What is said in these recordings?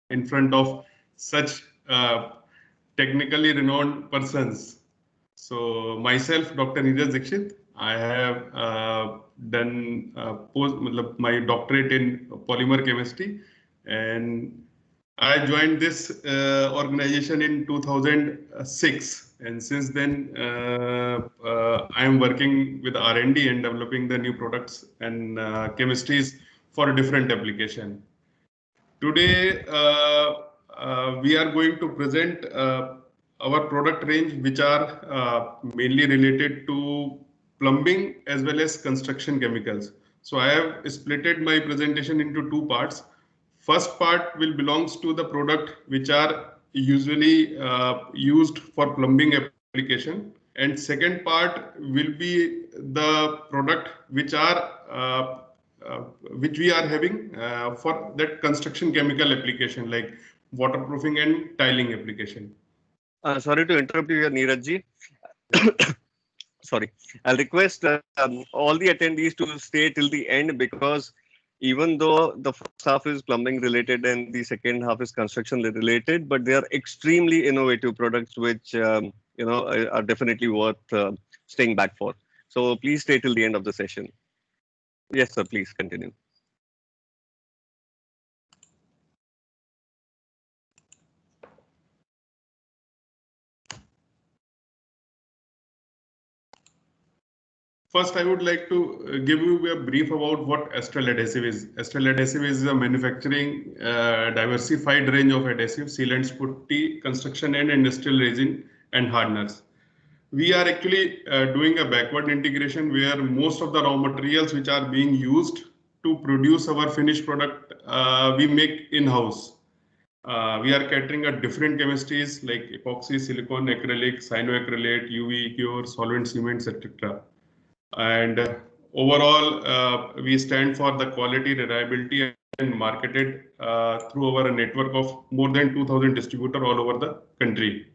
in front of such technically renowned persons. So myself, Dr. Neeraj Dixit, I have done my doctorate in polymer chemistry, and I joined this organization in 2006, and since then I am working with R&D and developing the new products and chemistries for a different application. Today, we are going to present our product range, which are mainly related to plumbing as well as construction chemicals. So I have splitted my presentation into two parts. First part will belongs to the product which are usually used for plumbing application, and second part will be the product which we are having for that construction chemical application like waterproofing and tiling application. Sorry to interrupt you here, Neeraj ji. Sorry, I'll request all the attendees to stay till the end, because even though the first half is plumbing related and the second half is construction related, but they are extremely innovative products which are definitely worth staying back for. So please stay till the end of the session. Yes, sir. Please continue. First, I would like to give you a brief about what Astral Adhesive is. Astral Adhesive is a manufacturing diversified range of adhesives, sealants, putty, construction and industrial resin and hardeners. We are actually doing a backward integration where most of the raw materials which are being used to produce our finished product, we make in-house. We are catering at different chemistries like epoxy, silicone, acrylic, cyanoacrylate, UV, cure, solvent, cements, etc. And overall, we stand for the quality, reliability, and marketed through our network of more than 2,000 distributors all over the country.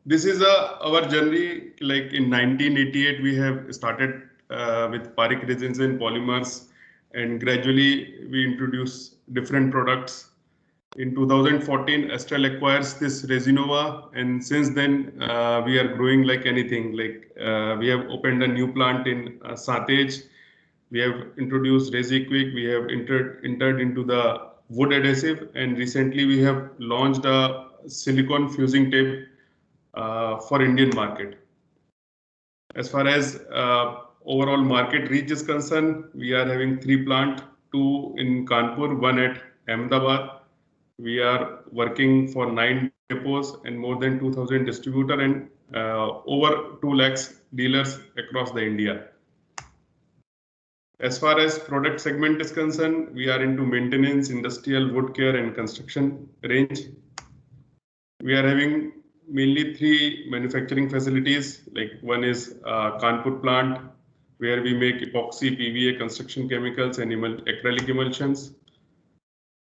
This is our journey. Like in 1988, we have started with Parikh resins and polymers, and gradually we introduce different products. In 2014, Astral acquires this Resinova, and since then we are growing like anything. Like we have opened a new plant in Santej. We have introduced ResiQuick. We have entered into the wood adhesive, and recently we have launched a silicone fusing tape for Indian market. As far as overall market reach is concerned, we are having 3 plants, 2 in Kanpur, 1 at Ahmedabad. We are working for 9 depots and more than 2,000 distributors and over 2 lakhs dealers across the India. As far as product segment is concerned, we are into maintenance, industrial, wood care and construction range. We are having mainly 3 manufacturing facilities. Like one is Kanpur plant, where we make epoxy, PVA, construction chemicals and acrylic emulsions.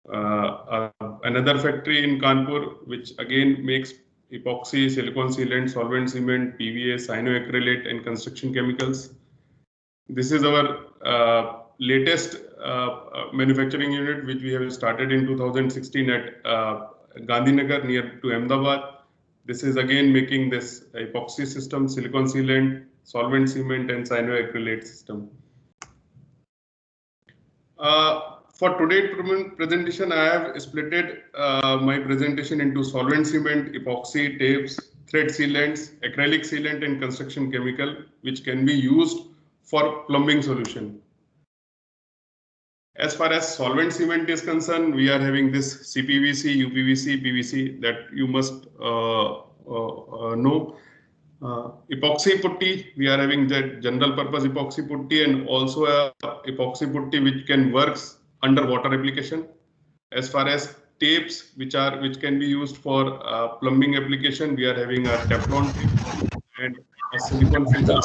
Another factory in Kanpur, which again makes epoxy, silicone sealant, solvent cement, PVA, cyanoacrylate and construction chemicals. This is our latest manufacturing unit, which we have started in 2016 at Gandhinagar near to Ahmedabad. This is again making this epoxy system, silicone sealant, solvent cement and cyanoacrylate system. For today's presentation, I have splitted my presentation into solvent cement, epoxy, tapes, thread sealants, acrylic sealant and construction chemical, which can be used for plumbing solution. As far as solvent cement is concerned, we are having this CPVC, UPVC, PVC that you must know. Epoxy putty, we are having that general purpose epoxy putty and also a epoxy putty which can work underwater application. As far as tapes which can be used for plumbing application, we are having a Teflon tape and a silicone filter.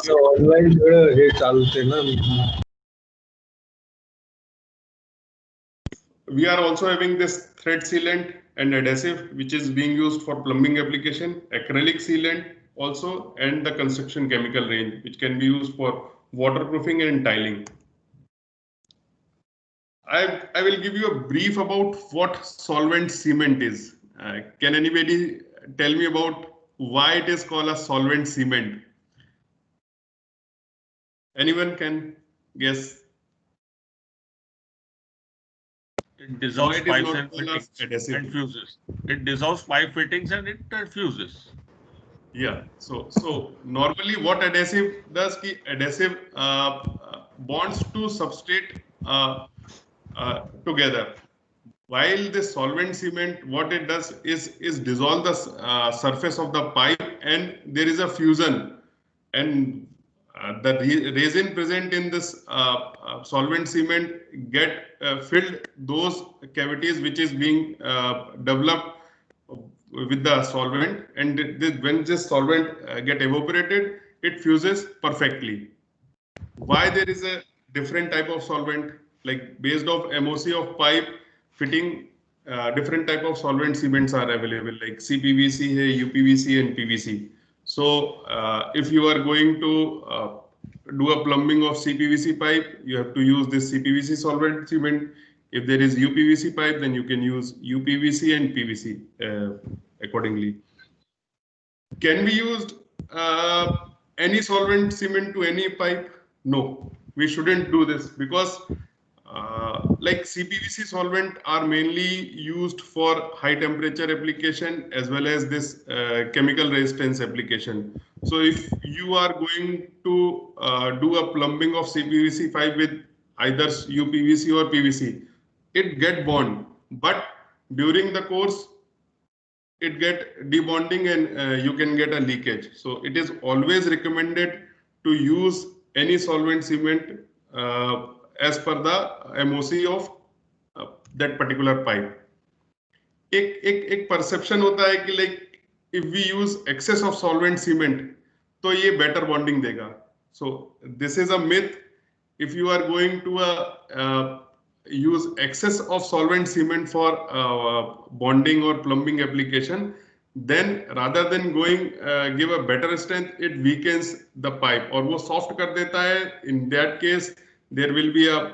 We are also having this thread sealant and adhesive which is being used for plumbing application, acrylic sealant also, and the construction chemical range which can be used for waterproofing and tiling. I will give you a brief about what solvent cement is. Can anybody tell me about why it is called a solvent cement? Anyone can guess? It dissolves Why it is pipes not and called as fittings adhesive? and fuses. It dissolves pipe fittings and it fuses. Yeah. So normally what adhesive does? Ki adhesive bonds to substrate together. While the solvent cement, what it does is dissolve the surface of the pipe, and there is a fusion, and the resin present in this solvent cement get filled those cavities which is being developed with the solvent, and when this solvent get evaporated, it fuses perfectly. Why there is a different type of solvent, like based off MOC of pipe fitting, different type of solvent cements are available, like CPVC hai, UPVC and PVC. So if you are going to do a plumbing of CPVC pipe, you have to use this CPVC solvent cement. If there is UPVC pipe, then you can use UPVC and PVC accordingly. Can we use any solvent cement to any pipe? No, we shouldn't do this, because like CPVC solvent are mainly used for high temperature application as well as this chemical resistance application. So if you are going to do a plumbing of CPVC pipe with either UPVC or PVC, it get bond, but during the course it get debonding, and you can get a leakage. So it is always recommended to use any solvent cement as per the MOC of that particular pipe. एक perception होता है कि like if we use excess of solvent cement तो ये better bonding देगा. So this is a myth. If you are going to use excess of solvent cement for bonding or plumbing application, then rather than going give a better strength, it weakens the pipe और वो soft कर देता है. In that case, there will be a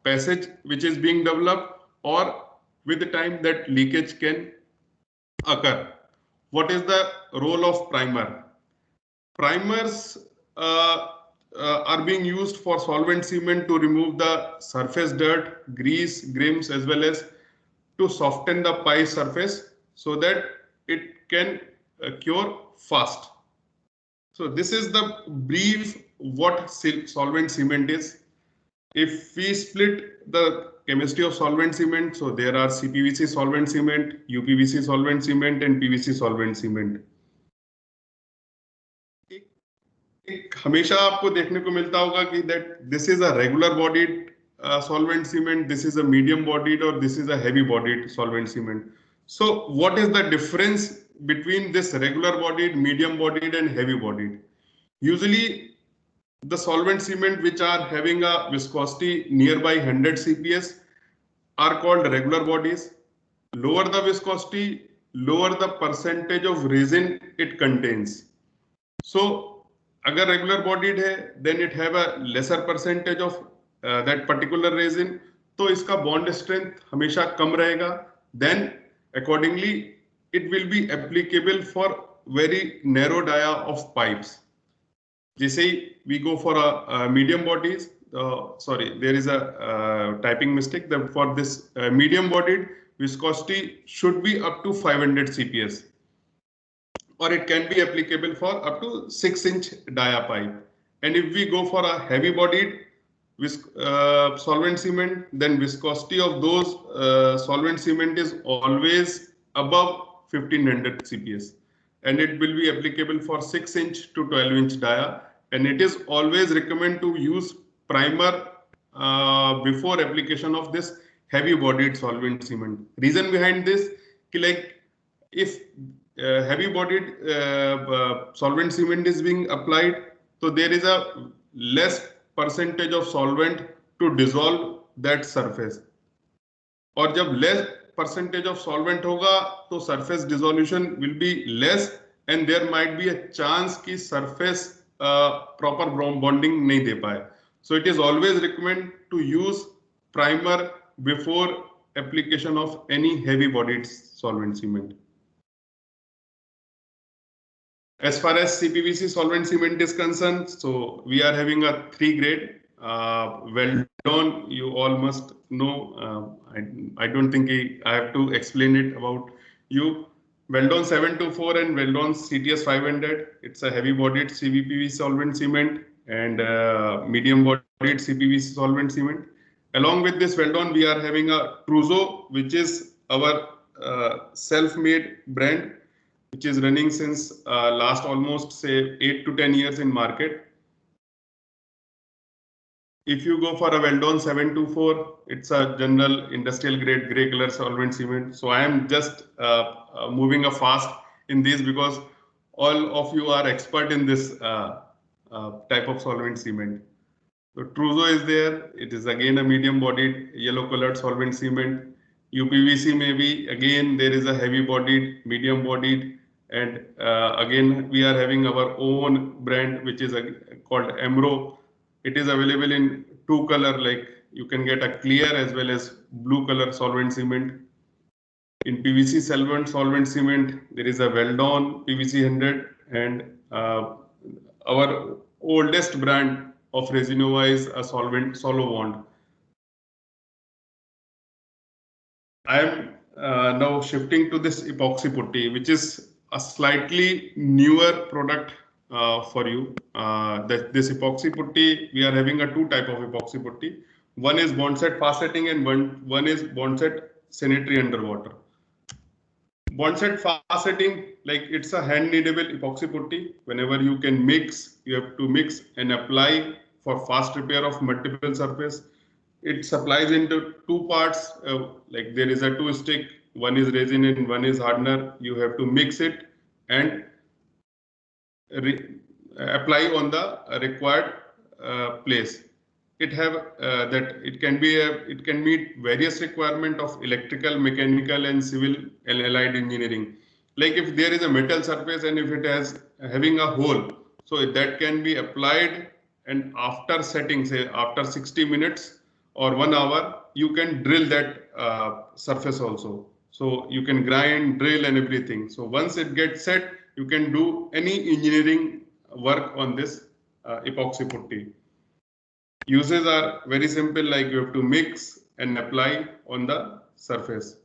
passage which is being developed, or with the time that leakage can occur. What is the role of primer? Primers are being used for solvent cement to remove the surface dirt, grease, grims, as well as to soften the pipe surface so that it can cure fast. So this is the brief what solvent cement is. If we split the chemistry of solvent cement, so there are CPVC solvent cement, UPVC solvent cement, and PVC solvent cement. हमेशा आपको देखने को मिलता होगा कि that this is a regular bodied solvent cement, this is a medium bodied, or this is a heavy bodied solvent cement. So what is the difference between this regular bodied, medium bodied, and heavy bodied? Usually the solvent cement which are having a viscosity nearby 100 CPS are called regular bodies. Lower the viscosity, lower the percentage of resin it contains. So अगर regular bodied है, then it have a lesser percentage of that particular resin, तो इसका bond strength हमेशा कम रहेगा. Then accordingly it will be applicable for very narrow dia of pipes. जैसे we go for a medium bodies, sorry, there is a typing mistake. That for this medium bodied, viscosity should be up to 500 CPS. Or it can be applicable for up to 6-inch dia pipe. And if we go for a heavy bodied solvent cement, then viscosity of those solvent cement is always above 1500 CPS. And it will be applicable for 6-inch to 12-inch dia. And it is always recommended to use primer before application of this heavy bodied solvent cement. Reason behind this, like if heavy bodied solvent cement is being applied, so there is a less percentage of solvent to dissolve that surface. और जब less percentage of solvent होगा तो surface dissolution will be less, and there might be a chance कि surface proper bonding नहीं दे पाए. So it is always recommended to use primer before application of any heavy bodied solvent cement. As far as CPVC solvent cement is concerned, so we are having a 3 grade. Weldon, you all must know. I don't think I have to explain it about you. Weldon 724 and Weldon CTS 500. It's a heavy bodied CPVC solvent cement and medium bodied CPVC solvent cement. Along with this Weldon, we are having a Truzo, which is our self-made brand, which is running since last almost say 8 to 10 years in market. If you go for a Weldon 724, it's a general industrial grade gray color solvent cement. So I am just moving fast in this because all of you are expert in this type of solvent cement. So Truzo is there. It is again a medium bodied yellow colored solvent cement. UPVC maybe again there is a heavy bodied, medium bodied, and again we are having our own brand which is called Emro. It is available in 2 color, like you can get a clear as well as blue color solvent cement. In PVC solvent cement, there is a Weldon PVC 100 and our oldest brand of Resinova is a solvent Solobond. I am now shifting to this epoxy putty, which is a slightly newer product for you. This epoxy putty, we are having a 2 type of epoxy putty. One is Bondset fast setting and one is Bondset sanitary underwater. Bondset fast setting, like it's a hand kneadable epoxy putty. Whenever you can mix, you have to mix and apply for fast repair of multiple surface. It supplies into 2 parts, like there is a 2 stick, one is resin and one is hardener. You have to mix it and apply on the required place. It have that it can meet various requirement of electrical, mechanical, and civil and allied engineering. Like if there is a metal surface and if it has having a hole, so that can be applied, and after setting, say after 60 minutes or 1 hour, you can drill that surface also. So you can grind, drill, and everything. So once it gets set, you can do any engineering work on this epoxy putty. Uses are very simple, like you have to mix and apply on the surface.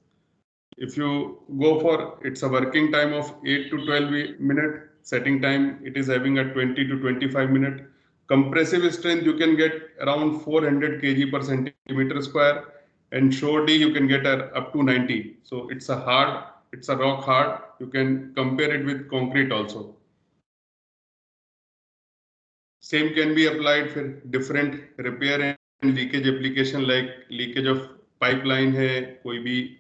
If you go for, it's a working time of 8 to 12 minute, setting time, it is having a 20 to 25 minute. Compressive strength, you can get around 400 kg per centimeter square, and sure D you can get up to 90. So it's a rock hard. You can compare it with concrete also. Same can be applied for different repair and leakage application, like leakage of pipeline है, कोई भी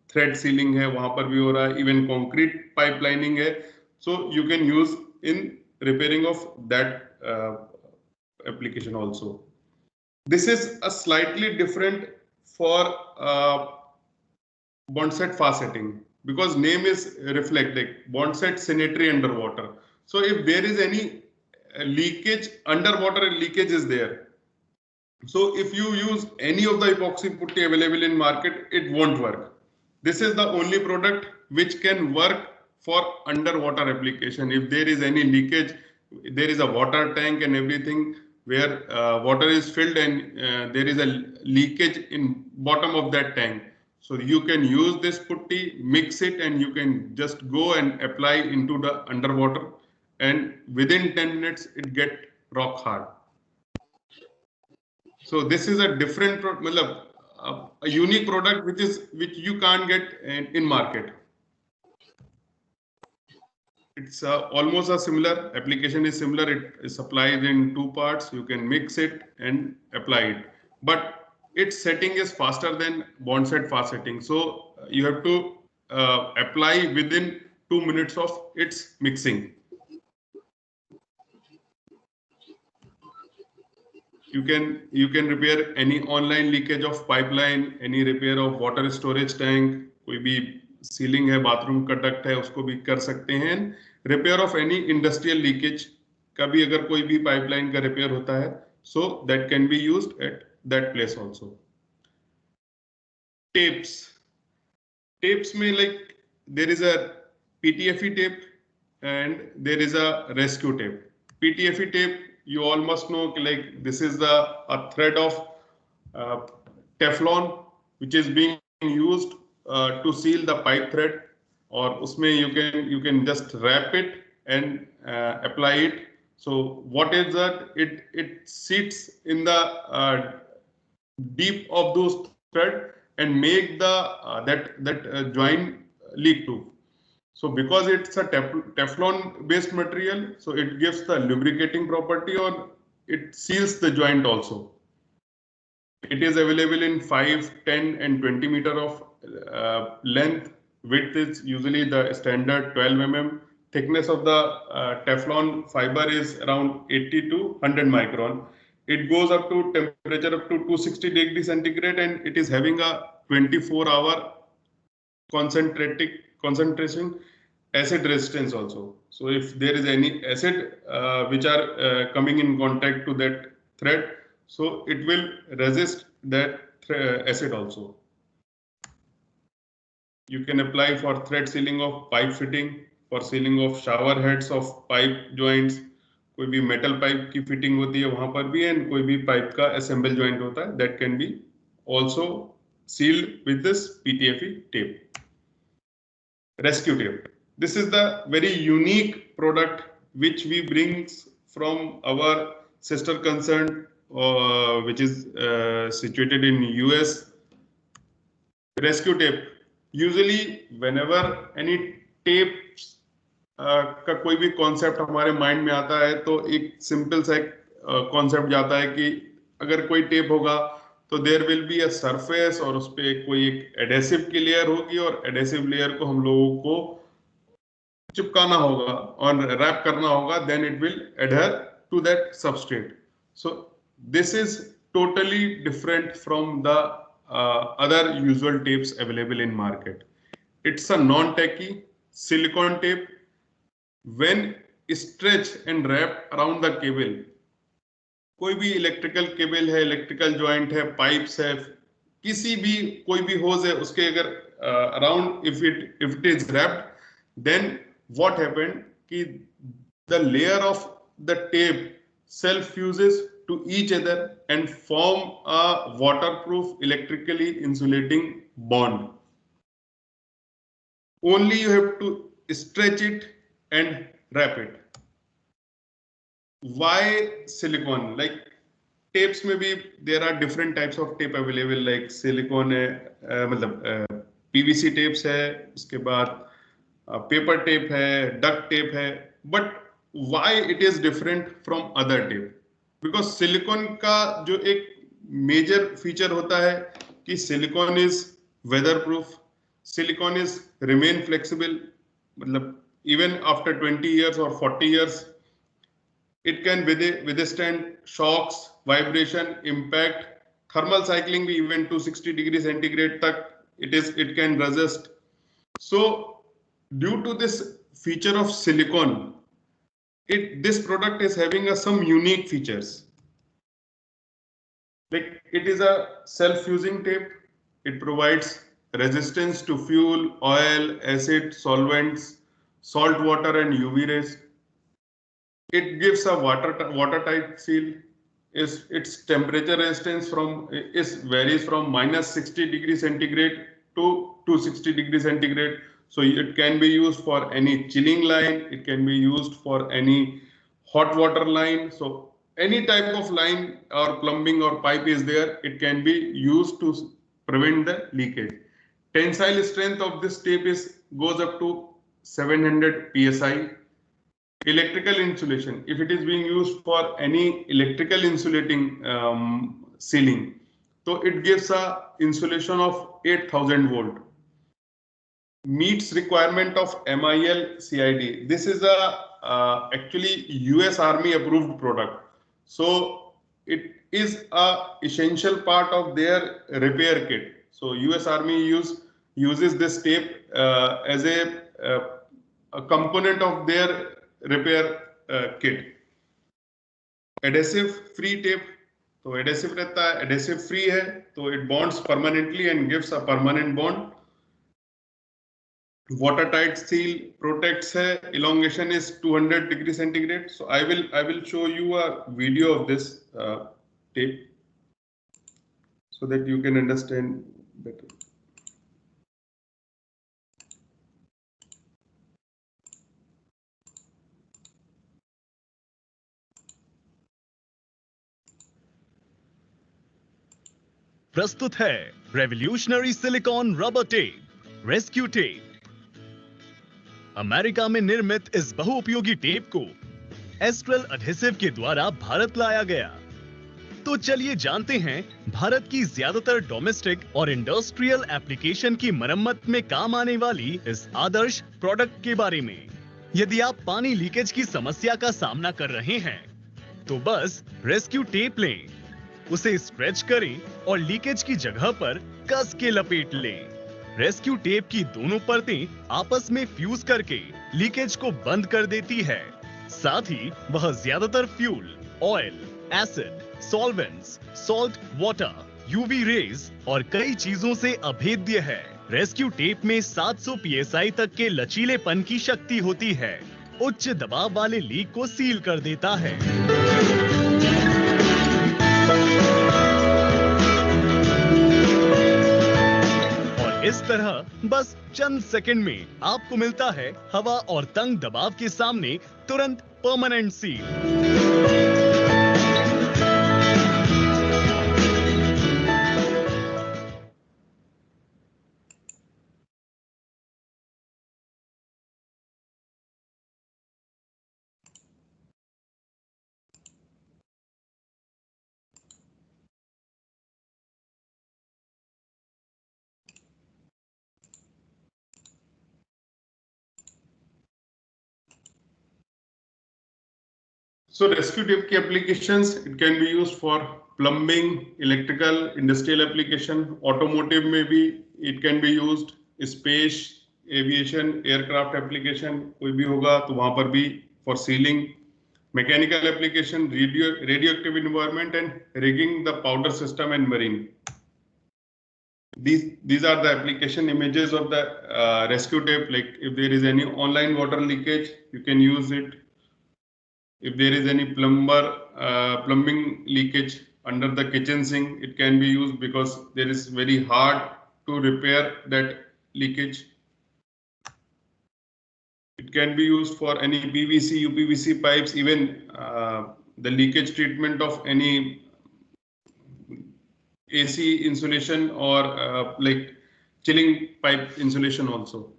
thread sealing है, वहाँ पर भी हो रहा है, even concrete pipelining है. So you can use in repairing of that application also. This is a slightly different for Bondset fast setting, because name is reflecting Bondset sanitary underwater. So if there is any leakage, underwater leakage is there. So if you use any of the epoxy putty available in market, it won't work. This is the only product which can work for underwater application. If there is any leakage, there is a water tank and everything where water is filled and there is a leakage in bottom of that tank. So you can use this putty, mix it, and you can just go and apply into the underwater, and within 10 minutes it get rock hard. So this is a different a unique product which you can't get in market. It's almost a similar application is similar. It is supplied in 2 parts. You can mix it and apply it, but its setting is faster than Bondset fast setting. So you have to apply within 2 minutes of its mixing. You can repair any online leakage of pipeline, any repair of water storage tank, कोई भी ceiling है, bathroom का duct है, उसको भी कर सकते हैं. Repair of any industrial leakage कभी अगर कोई भी पाइपलाइन का रिपेयर होता है, so that can be used at that place also. Tapes में like there is a PTFE tape and there is a rescue tape. PTFE tape, you all must know, like this is a thread of Teflon which is being used to seal the pipe thread, और उसमें you can just wrap it and apply it. So what is that? It sits in the deep of those thread and make the that joint leak proof. So because it's a Teflon based material, so it gives the lubricating property or it seals the joint also. It is available in 5, 10 and 20 meter of length. Width is usually the standard 12 mm. Thickness of the Teflon fiber is around 80 to 100 micron. It goes up to temperature up to 260 degrees centigrade and it is having a 24-hour concentration acid resistance also. So if there is any acid which are coming in contact to that thread, so it will resist that acid also. You can apply for thread sealing of pipe fitting, for sealing of shower heads of pipe joints. कोई भी metal pipe की fitting होती है वहां पर भी, and कोई भी pipe का assemble joint होता है, that can be also sealed with this PTFE tape. Rescue tape. This is the very unique product which we bring from our sister concern, which is situated in US. Rescue tape. Usually, whenever any tapes का कोई भी concept हमारे mind में आता है, तो एक simple सा कॉन्सेप्ट जाता है कि अगर कोई टेप होगा तो there will be a surface और उस पे कोई एक एडेसिव की लेयर होगी और एडेसिव लेयर को हम लोगों को चिपकाना होगा और रैप करना होगा, then it will adhere to that substrate. So this is totally different from the other usual tapes available in market. It's a non-tacky silicone tape. When stretched and wrapped around the cable, कोई भी electrical cable है, electrical joint है, pipes है, किसी भी कोई भी hose है, उसके अगर around if it is wrapped, then what happened कि the layer of the tape self fuses to each other and form a waterproof electrically insulating bond. Only you have to stretch it and wrap it. Why silicone? Like tapes में भी there are different types of tape available, like silicone है, मतलब PVC tapes है, उसके बाद paper tape है, duct tape है, but why it is different from other tape? Because silicone का जो एक major feature होता है कि silicone is weatherproof, silicone is remain flexible, मतलब even after 20 years or 40 years it can withstand shocks, vibration, impact, thermal cycling भी even 260 degrees centigrade तक it can resist. So due to this feature of silicone, this product is having some unique features. Like it is a self-fusing tape. It provides resistance to fuel, oil, acid, solvents, salt water, and UV rays. It gives a watertight seal. Its temperature resistance varies from -60 degrees centigrade to 260 degrees centigrade. So it can be used for any chilling line. It can be used for any hot water line. So any type of line or plumbing or pipe is there, it can be used to prevent the leakage. Tensile strength of this tape goes up to 700 psi. Electrical insulation, if it is being used for any electrical insulating sealing, so it gives a insulation of 8000 volt. Meets requirement of MIL CID. This is a actually US Army approved product. So it is a essential part of their repair kit. So US Army uses this tape as a component of their repair kit. Adhesive free tape, तो adhesive रहता है, adhesive free है तो it bonds permanently and gives a permanent bond. Watertight seal protects hai, elongation is 200 degree centigrade. So I will show you a video of this tape so that you can understand better. प्रस्तुत है revolutionary silicone rubber tape, rescue tape. America में निर्मित इस बहुउपयोगी tape को astral adhesive के द्वारा भारत लाया गया. तो चलिए जानते हैं भारत की ज्यादातर डोमेस्टिक और इंडस्ट्रियल एप्लीकेशन की मरम्मत में काम आने वाली इस आदर्श प्रोडक्ट के बारे में. यदि आप पानी लीकेज की समस्या का सामना कर रहे हैं तो बस रेस्क्यू टेप लें, उसे स्ट्रेच करें और लीकेज की जगह पर कस के लपेट लें. रेस्क्यू टेप की दोनों परतें आपस में फ्यूज करके लीकेज को बंद कर देती है. साथ ही वह ज्यादातर fuel, oil, acid, solvents, salt water, UV rays और कई चीजों से अभेद्य है. रेस्क्यू टेप में 700 psi तक के लचीलेपन की शक्ति होती है. उच्च दबाव वाले लीक को सील कर देता है. और इस तरह बस चंद सेकंड में आपको मिलता है हवा और तंग दबाव के सामने तुरंत permanent seal. So rescue tape की applications, it can be used for plumbing, electrical, industrial application, automotive में भी it can be used, space, aviation, aircraft application कोई भी होगा तो वहां पर भी for sealing, mechanical application, radioactive environment and rigging the powder system and marine. These are the application images of the rescue tape. Like if there is any online water leakage, you can use it. If there is any plumbing leakage under the kitchen sink, it can be used because there is very hard to repair that leakage. It can be used for any PVC, UPVC pipes, even the leakage treatment of any AC insulation or like chilling pipe insulation also.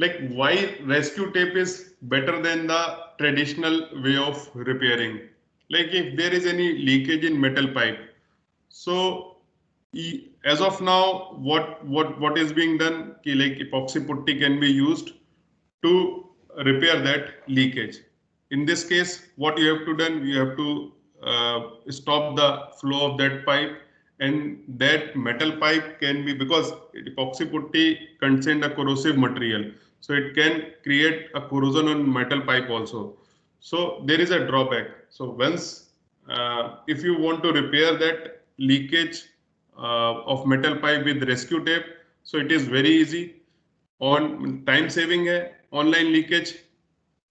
Like why rescue tape is better than the traditional way of repairing. Like if there is any leakage in metal pipe, so as of now, what is being done? Like epoxy putty can be used to repair that leakage. In this case, what you have to do, you have to stop the flow of that pipe, and that metal pipe can be, because epoxy putty contains a corrosive material, so it can create a corrosion on metal pipe also. So there is a drawback. So once if you want to repair that leakage of metal pipe with rescue tape, so it is very easy. On time saving hai, online leakage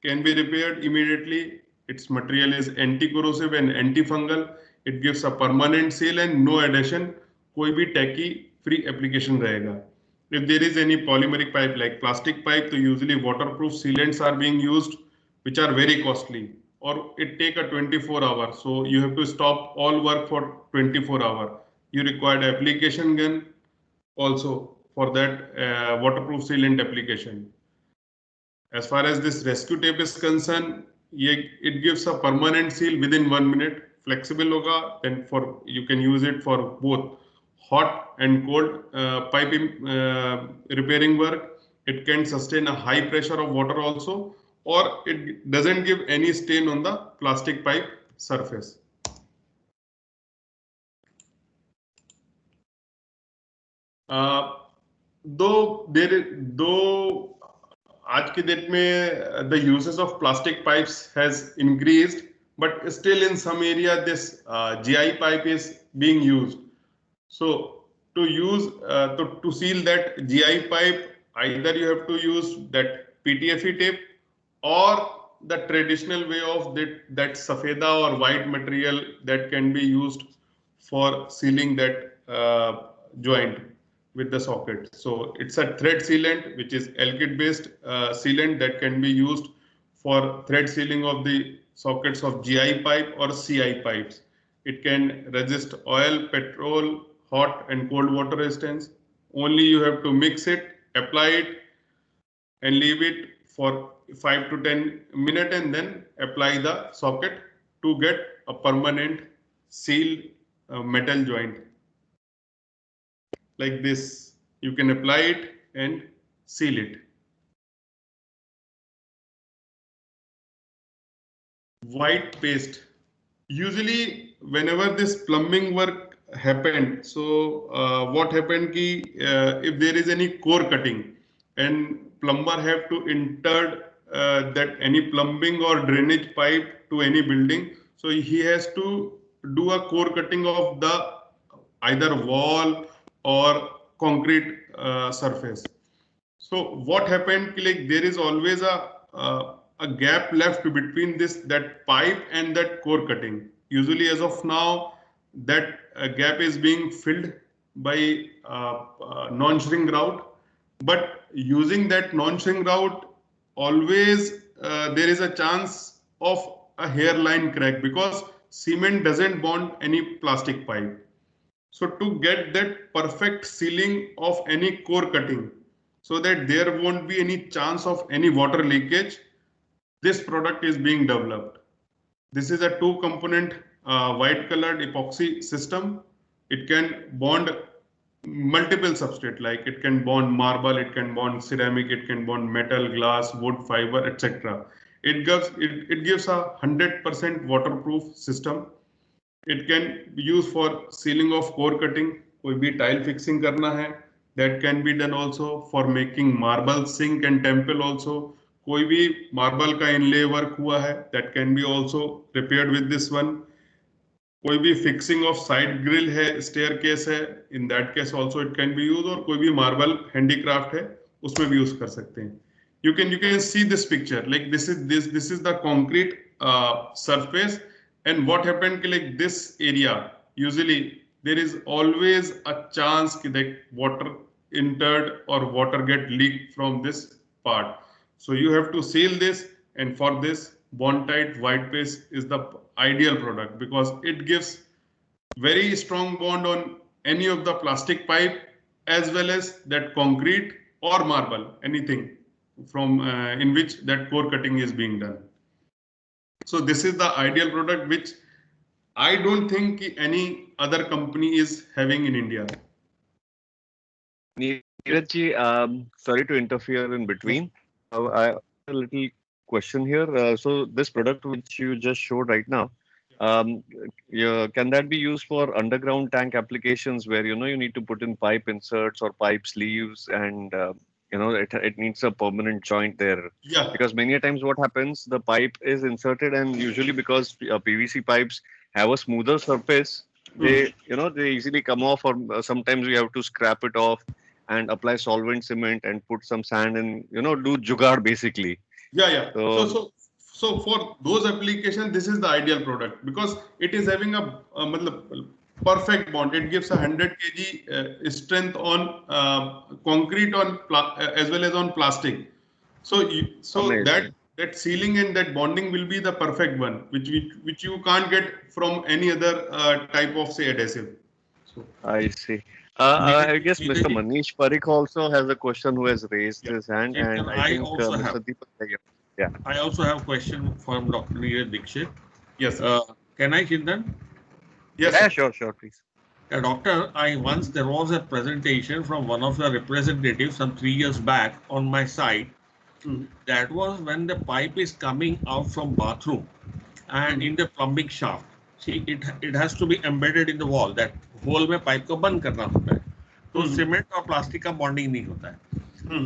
can be repaired immediately. Its material is anti-corrosive and antifungal. It gives a permanent seal and no adhesion. कोई भी tacky free application रहेगा. If there is any polymeric pipe like plastic pipe, so usually waterproof sealants are being used, which are very costly, or it take a 24 hour. So you have to stop all work for 24 hour. You require application gun also for that waterproof sealant application. As far as this rescue tape is concerned, it gives a permanent seal within 1 minute. Flexible hoga, then for you can use it for both hot and cold pipe repairing work. It can sustain a high pressure of water also, or it doesn't give any stain on the plastic pipe surface. though आज के date में the uses of plastic pipes has increased, but still in some area this GI pipe is being used. So to seal that GI pipe, either you have to use that PTFE tape or the traditional way of that safeda or white material that can be used for sealing that joint with the socket. So it's a thread sealant, which is Alkyd based sealant that can be used for thread sealing of the sockets of GI pipe or CI pipes. It can resist oil, petrol, hot and cold water resistance. Only you have to mix it, apply it, and leave it for 5 to 10 minutes, and then apply the socket to get a permanent sealed metal joint. Like this, you can apply it and seal it. White paste. Usually, whenever this plumbing work happened, so what happened ki if there is any core cutting and plumber have to insert that any plumbing or drainage pipe to any building, so he has to do a core cutting of the either wall or concrete surface. So what happened? Like there is always a gap left between that pipe and that core cutting. Usually, as of now, that gap is being filled by non-shrink route. But using that non-shrink route, always there is a chance of a hairline crack because cement doesn't bond any plastic pipe. So to get that perfect sealing of any core cutting so that there won't be any chance of any water leakage, this product is being developed. This is a 2-component white colored epoxy system. It can bond multiple substrate, like it can bond marble, it can bond ceramic, it can bond metal, glass, wood, fiber, etc. It gives a 100% waterproof system. It can be used for sealing of core cutting. कोई भी tile fixing करना है, that can be done also. For making marble sink and temple also. कोई भी marble का inlay work हुआ है, that can be also repaired with this one. कोई भी fixing of side grill है, staircase है, in that case also it can be used. और कोई भी marble handicraft है, उसमें भी use कर सकते हैं. You can see this picture. Like this is the concrete surface. And what happened, like this area, usually there is always a chance that water entered or water get leaked from this part. So you have to seal this, and for this, Bondtite white paste is the ideal product because it gives very strong bond on any of the plastic pipe as well as that concrete or marble, anything from in which that core cutting is being done. So this is the ideal product which I don't think any other company is having in India. Neeraj ji, sorry to interfere in between. I have a little question here. So this product which you just showed right now, can that be used for underground tank applications where you need to put in pipe inserts or pipe sleeves and it needs a permanent joint there? Yeah. Because many a times what happens, the pipe is inserted and usually because PVC pipes have a smoother surface, they easily come off, or sometimes we have to scrap it off and apply solvent cement and put some sand and do jugaad basically. Yeah. So for those applications, this is the ideal product because it is having a perfect bond. It gives 100 kg strength on concrete as well as on plastic. So that sealing and that bonding will be the perfect one, which you can't get from any other type of adhesive. So I see. I guess Mr. Manish Parikh also has a question who has raised his hand, and I think Mr. Deepak. Yeah. I also have a question from Dr. Neeraj Dixit. Yes. Can I, Chintan? Yes. Yeah, sure, please. Doctor, there was a presentation from one of the representatives some 3 years back on my site. That was when the pipe is coming out from bathroom and in the plumbing shaft. See, it has to be embedded in the wall. That hole में pipe को बंद करना होता है. तो cement और plastic का bonding नहीं होता है.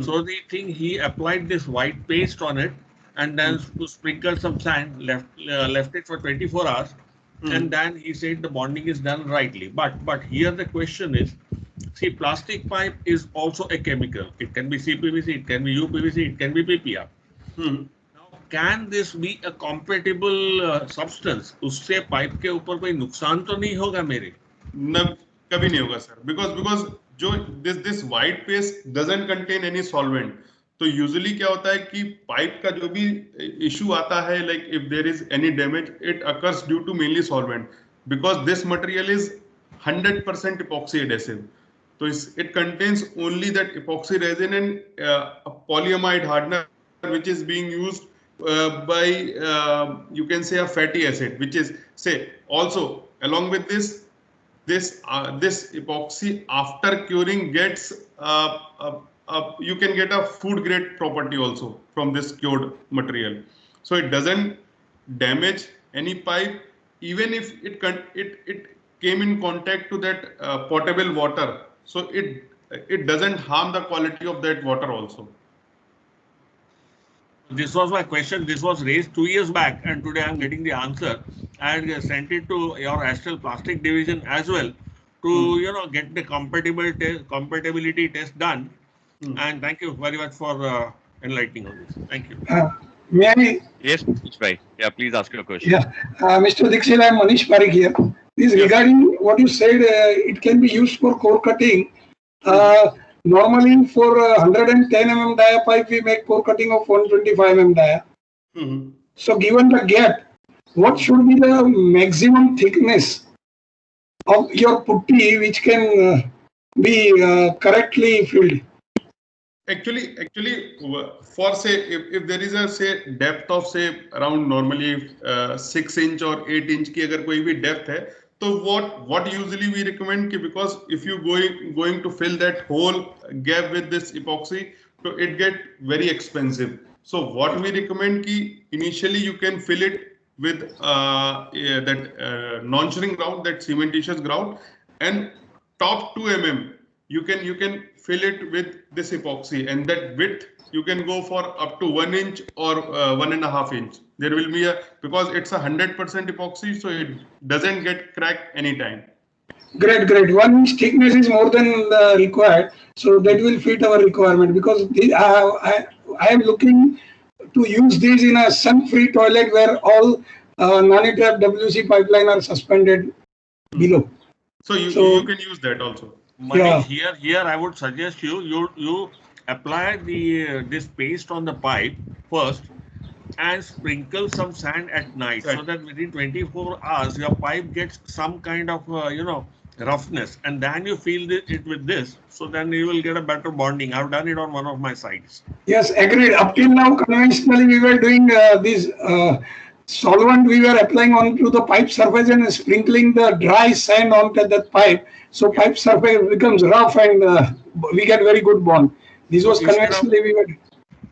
So the thing, he applied this white paste on it and then sprinkled some sand, left it for 24 hours, and then he said the bonding is done rightly. But here the question is, see, plastic pipe is also a chemical. It can be CPVC, it can be UPVC, it can be PPR. Now, can this be a compatible substance? उससे pipe के ऊपर कोई नुकसान तो नहीं होगा मेरे? न, कभी नहीं होगा सर, because जो this white paste doesn't contain any solvent. तो यूजुअली क्या होता है कि पाइप का जो भी इशू आता है, like if there is any damage, it occurs due to mainly solvent, because this material is 100% epoxy adhesive. तो it contains only that epoxy resin and polyamide hardener which is being used by you can say a fatty acid, which is say also along with this epoxy after curing gets you can get a food grade property also from this cured material. So it doesn't damage any pipe, even if it came in contact to that potable water. So it doesn't harm the quality of that water also. This was my question. This was raised 2 years back, and today I'm getting the answer. I had sent it to your Astral Plastic division as well to get the compatibility test done. And thank you very much for enlightening on this. Thank you. May I? Yes, right. Yeah, please ask your question. Yeah, Mr. Dixit, I am Manish Parikh here. This regarding what you said, it can be used for core cutting. Normally, for 110 mm dia pipe, we make core cutting of 125 mm dia. So, given the gap, what should be the maximum thickness of your putty which can be correctly filled? Actually, for say if there is a say depth of say around normally 6 inch or 8 inch की अगर कोई भी depth है, तो what usually we recommend कि because if you going to fill that whole gap with this epoxy, so it get very expensive. So what we recommend कि initially you can fill it with that non-shrink grout, that cementitious grout, and top 2 mm you can fill it with this epoxy, and that width you can go for up to 1 inch or 1.5 inch. There will be because it's 100% epoxy, so it doesn't get cracked anytime. Great. 1 inch thickness is more than required, so that will fit our requirement, because I am looking to use these in a sun-free toilet where all Nani-Trap WC pipeline are suspended below. So you can use that also. Manish, here I would suggest you apply this paste on the pipe first and sprinkle some sand at night, so that within 24 hours your pipe gets some kind of roughness, and then you fill it with this, so then you will get a better bonding. I've done it on one of my sites. Yes, agreed. Up till now, conventionally we were doing this solvent we were applying onto the pipe surface and sprinkling the dry sand onto that pipe, so pipe surface becomes rough and we get very good bond. This was conventionally we were.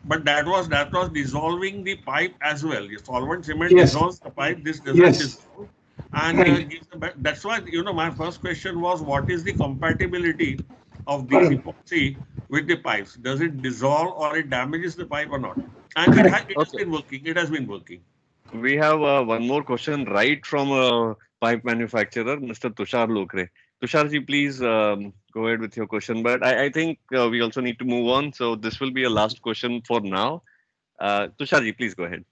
But that was dissolving the pipe as well. The solvent cement dissolves the pipe. This doesn't dissolve, and that's why my first question was, what is the compatibility of this epoxy with the pipes? Does it dissolve or it damages the pipe or not? And it has been working. It has been working. We have one more question right from a pipe manufacturer, Mr. Tushar Lokre. Tusharji, please go ahead with your question. But I think we also need to move on. So this will be a last question for now. Tusharji, please go ahead.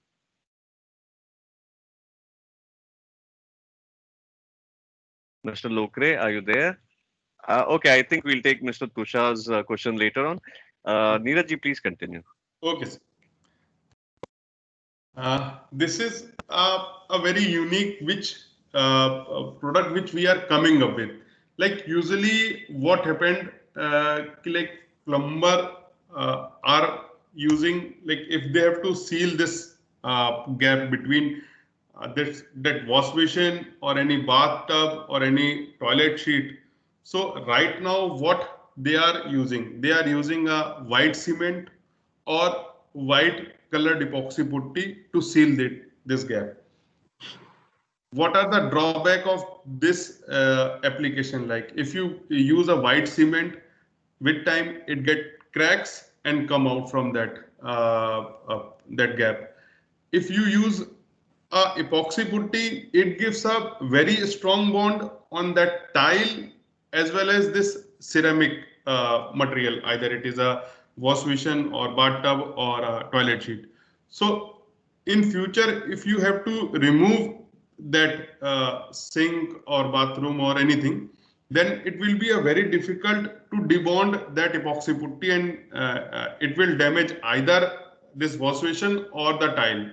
Mr. Lokre, are you there? Okay, I think we'll take Mr. Tushar's question later on. Neerajji, please continue. Okay, sir. This is a very unique product which we are coming up with. Like usually what happened, like plumber are using, like if they have to seal this gap between that wash basin or any bathtub or any toilet sheet. So right now what they are using a white cement or white colored epoxy putty to seal this gap. What are the drawback of this application? Like if you use a white cement, with time it get cracks and come out from that gap. If you use a epoxy putty, it gives a very strong bond on that tile as well as this ceramic material, either it is a wash basin or bathtub or a toilet sheet. So in future, if you have to remove that sink or bathroom or anything, then it will be a very difficult to debond that epoxy putty, and it will damage either this wash basin or the tile.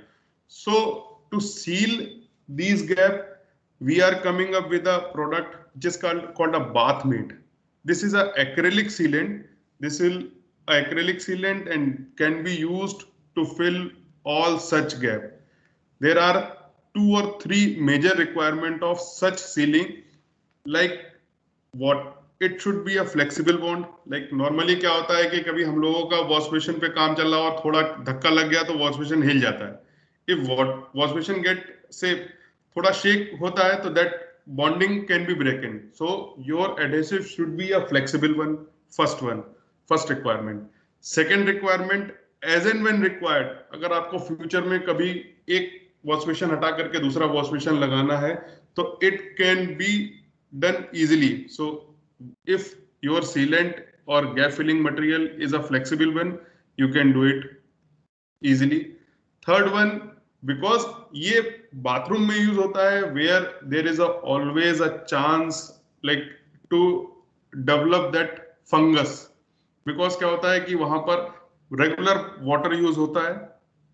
So to seal these gap, we are coming up with a product which is called a Bathmate. This is a acrylic sealant. This will acrylic sealant and can be used to fill all such gap. There are 2 or 3 major requirement of such sealing, like what it should be a flexible bond. Like normally क्या होता है कि कभी हम लोगों का wash basin पे काम चल रहा और थोड़ा धक्का लग गया तो वॉश बेसिन हिल जाता है. If wash basin get say thoda shake hota hai, तो that bonding can be broken. So your adhesive should be a flexible one. First requirement. Second requirement, as and when required, अगर आपको future में कभी एक wash basin हटा करके दूसरा wash basin लगाना है, तो it can be done easily. So if your sealant or gap filling material is a flexible one, you can do it easily. Third one, because ये bathroom में use होता है where there is always a chance like to develop that fungus. Because क्या होता है कि वहां पर regular water use होता है,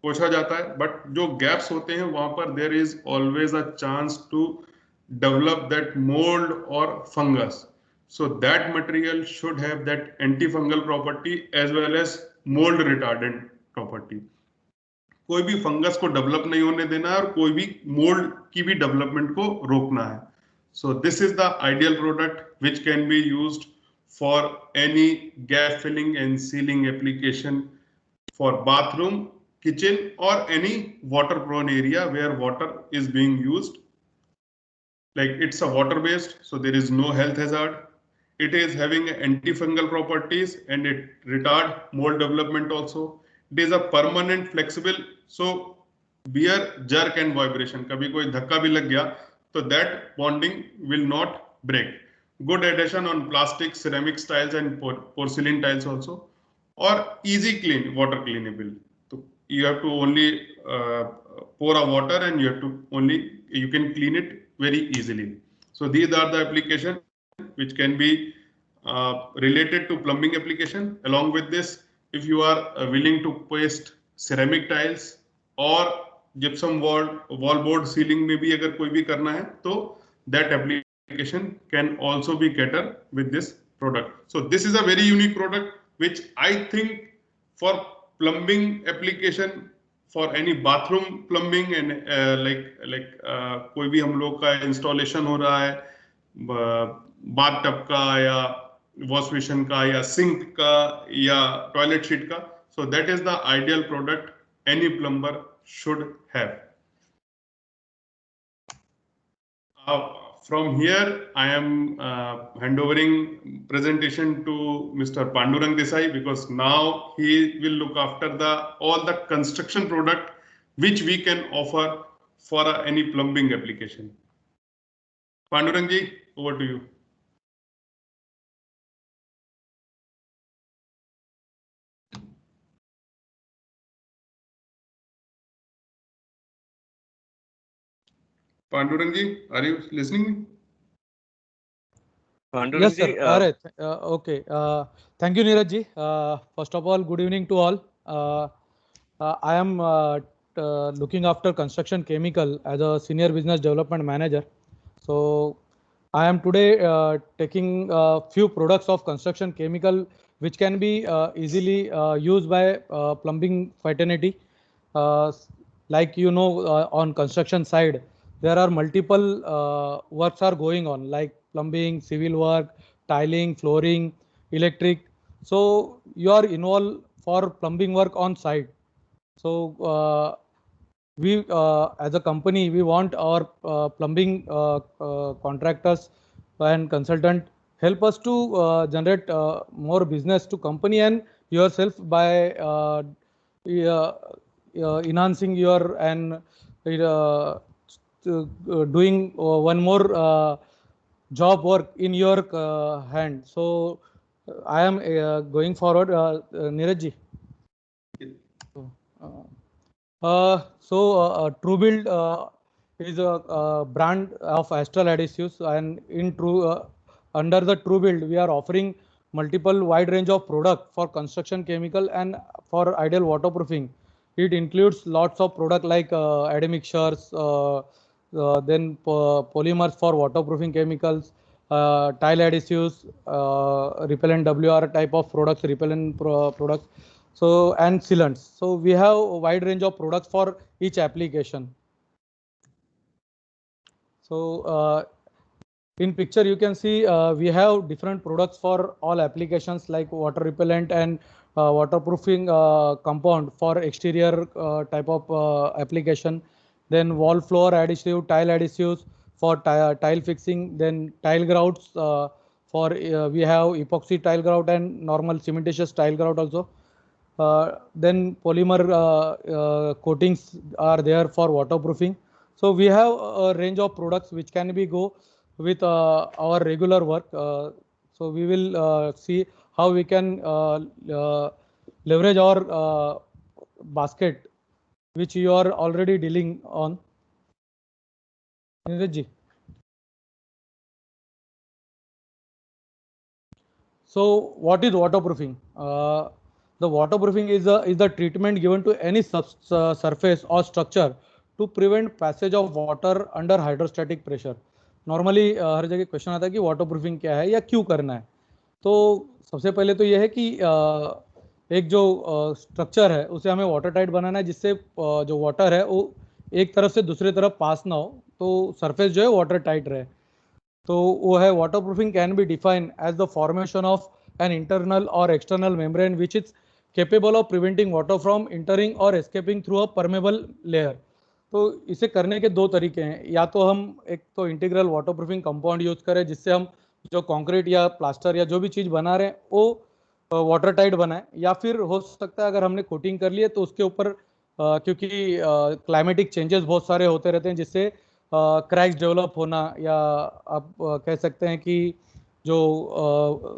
पोछा जाता है, but जो gaps होते हैं वहां पर there is always a chance to develop that mold or fungus. So that material should have that antifungal property as well as mold retardant property. कोई भी फंगस को डेवलप नहीं होने देना है और कोई भी मोल्ड की भी डेवलपमेंट को रोकना है. So this is the ideal product which can be used for any gap filling and sealing application for bathroom, kitchen और any water prone area where water is being used. Like it's a water based, so there is no health hazard. It is having antifungal properties and it retard mold development also. It is a permanent flexible, so bear jerk and vibration. कभी कोई धक्का भी लग गया तो that bonding will not break. Good adhesion on plastic, ceramic tiles and porcelain tiles also, or easy clean, water cleanable. So you have to only pour a water and you can clean it very easily. So these are the application which can be related to plumbing application. Along with this, if you are willing to paste ceramic tiles or gypsum wall board ceiling में भी अगर कोई भी करना है तो that application can also be catered with this product. So this is a very unique product which I think for plumbing application, for any bathroom plumbing and कोई भी हम लोग का installation हो रहा है bathtub का या wash basin का या sink का या toilet sheet का, so that is the ideal product any plumber should have. From here, I am handovering presentation to Mr. Pandurang Desai, because now he will look after all the construction product which we can offer for any plumbing application. Pandurang ji, over to you. Pandurang ji, are you listening me? Pandurang Yes, sir. ji, All right. Okay. Thank you, Neeraj ji. First of all, good evening to all. I am looking after construction chemical as a senior business development manager. So I am today taking a few products of construction chemical which can be easily used by plumbing fraternity. Like you know, on construction side, there are multiple works are going on, like plumbing, civil work, tiling, flooring, electric. So you are involved for plumbing work on site. So we as a company, we want our plumbing contractors and consultant help us to generate more business to company and yourself by enhancing your and doing one more job work in your hand. So I am going forward, Neeraj ji. TrueBuild is a brand of Astral adhesives, and in under the TrueBuild we are offering multiple wide range of product for construction chemical and for ideal waterproofing. It includes lots of product like admixtures, then polymers for waterproofing chemicals, tile adhesives, repellent WR type of products, repellent products. So and sealants. So we have a wide range of products for each application. So in picture you can see we have different products for all applications like water repellent and waterproofing compound for exterior type of application. Then wall floor adhesive, tile adhesives for tile fixing. Then tile grouts for we have epoxy tile grout and normal cementitious tile grout also. Then polymer coatings are there for waterproofing. So we have a range of products which can be go with our regular work. So we will see how we can leverage our basket which you are already dealing on. Neeraj ji. So what is waterproofing? The waterproofing is the treatment given to any surface or structure to prevent passage of water under hydrostatic pressure. Normally हर जगह question आता है कि water proofing क्या है या क्यों करना है. तो सबसे पहले तो ये है कि एक जो स्ट्रक्चर है उसे हमें वाटर टाइट बनाना है, जिससे जो वाटर है वो एक तरफ से दूसरे तरफ पास ना हो, तो सरफेस जो है वाटर टाइट रहे. तो वो है waterproofing can be define as the formation of an internal or external membrane which is capable of preventing water from entering or escaping through a permeable layer. तो इसे करने के दो तरीके हैं. या तो हम एक तो integral water proofing compound use करें जिससे हम जो कंक्रीट या प्लास्टर या जो भी चीज़ बना रहे हैं वो वाटर टाइट बनाए, या फिर हो सकता है अगर हमने कोटिंग कर ली है तो उसके ऊपर क्योंकि क्लाइमेटिक चेंजेस बहुत सारे होते रहते हैं जिससे क्रैक्स डेवलप होना, या आप कह सकते हैं कि जो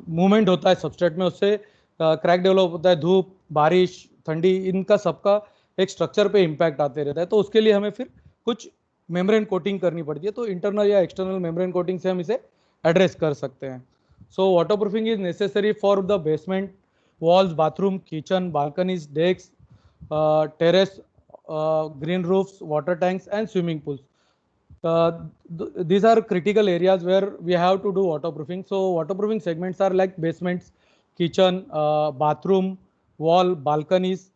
मूवमेंट होता है सबस्ट्रेट में उससे क्रैक डेवलप होता है, धूप, बारिश, ठंडी, इनका सबका एक स्ट्रक्चर पे इम्पैक्ट आते रहता है. तो उसके लिए हमें फिर कुछ मेम्ब्रेन कोटिंग करनी पड़ती है. तो इंटरनल या एक्सटर्नल मेम्ब्रेन कोटिंग से हम इसे एड्रेस कर सकते हैं. So waterproofing is necessary for the basement, walls, bathroom, kitchen, balconies, decks, terrace, green roofs, water tanks and swimming pools. These are critical areas where we have to do waterproofing. So waterproofing segments are like basements, kitchen, bathroom, wall, balconies,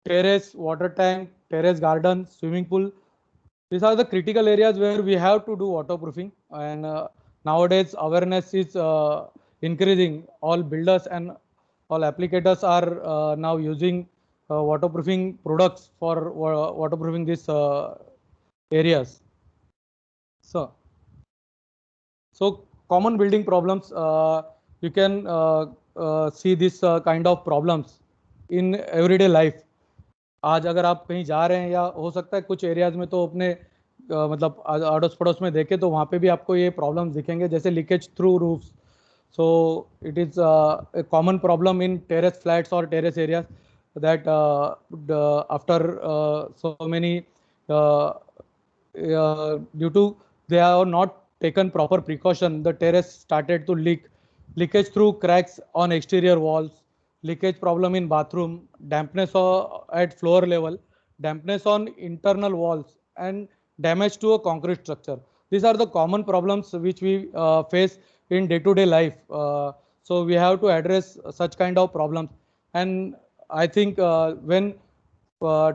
terrace, water tank, terrace garden, swimming pool. These are the critical areas where we have to do waterproofing. And nowadays awareness is increasing. All builders and all applicators are now using waterproofing products for waterproofing these areas. So common building problems, you can see this kind of problems in everyday life. आज अगर आप कहीं जा रहे हैं या हो सकता है कुछ एरियाज में तो अपने मतलब अड़ोस पड़ोस में देखें तो वहाँ पे भी आपको ये प्रॉब्लम्स दिखेंगे, जैसे leakage through roofs. So it is a common problem in terrace flats or terrace areas that after so many due to they are not taken proper precaution, the terrace started to leak. Leakage through cracks on exterior walls, leakage problem in bathroom, dampness at floor level, dampness on internal walls, and damage to a concrete structure. These are the common problems which we face in day-to-day life. So we have to address such kind of problems. And I think when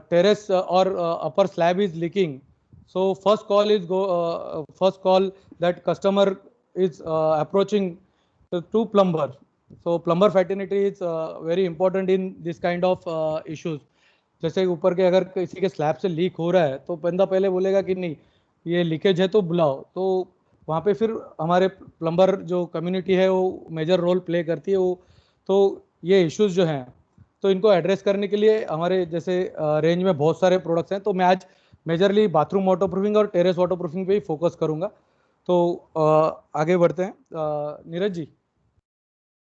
terrace or upper slab is leaking, so first call that customer is approaching to plumber. So plumber fraternity is very important in this kind of issues. जैसे ऊपर के अगर किसी के slab से leak हो रहा है तो बंदा पहले बोलेगा कि नहीं ये लीकेज है तो बुलाओ. तो वहाँ पे फिर हमारे प्लम्बर जो कम्युनिटी है वो मेजर रोल प्ले करती है। वो तो ये इश्यूज जो हैं तो इनको एड्रेस करने के लिए हमारे जैसे रेंज में बहुत सारे प्रोडक्ट्स हैं। तो मैं आज मेजरली बाथरूम वाटर प्रूफिंग और टेरेस वाटर प्रूफिंग पे ही फोकस करूंगा। तो आगे बढ़ते हैं। नीरज जी,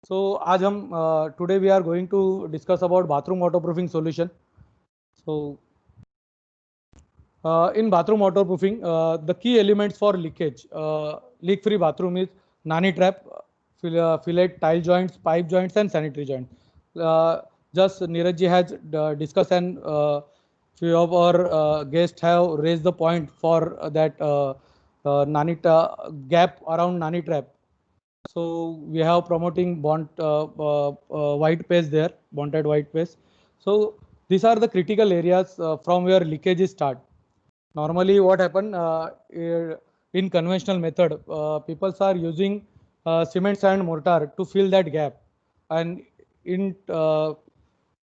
सो आज हम today we are going to discuss about bathroom waterproofing solution. So in bathroom waterproofing, the key elements for leakage, leak-free bathroom is Nani trap, fillet, tile joints, pipe joints, and sanitary joints. Just Neeraj ji has discussed, and few of our guests have raised the point for that Nani gap around Nani trap. So we have promoting white paste there, bonded white paste. So these are the critical areas from where leakages start. Normally what happen in conventional method, people are using cement sand mortar to fill that gap, and in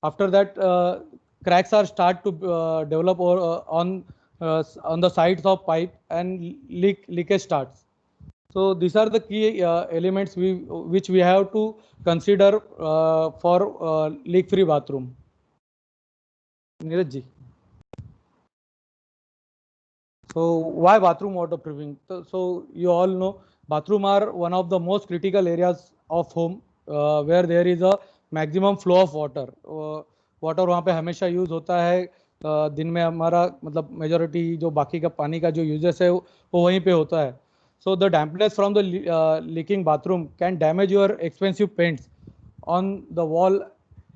after that cracks are start to develop on the sides of pipe, and leakage starts. So these are the key elements which we have to consider for leak free bathroom. Neeraj ji. So why bathroom waterproofing? So you all know bathroom are one of the most critical areas of home where there is a maximum flow of water. Water वहाँ पे हमेशा use होता है। दिन में हमारा मतलब majority जो बाकी का पानी का जो यूजेस है वो वहीं पे होता है। So the dampness from the leaking bathroom can damage your expensive paints on the wall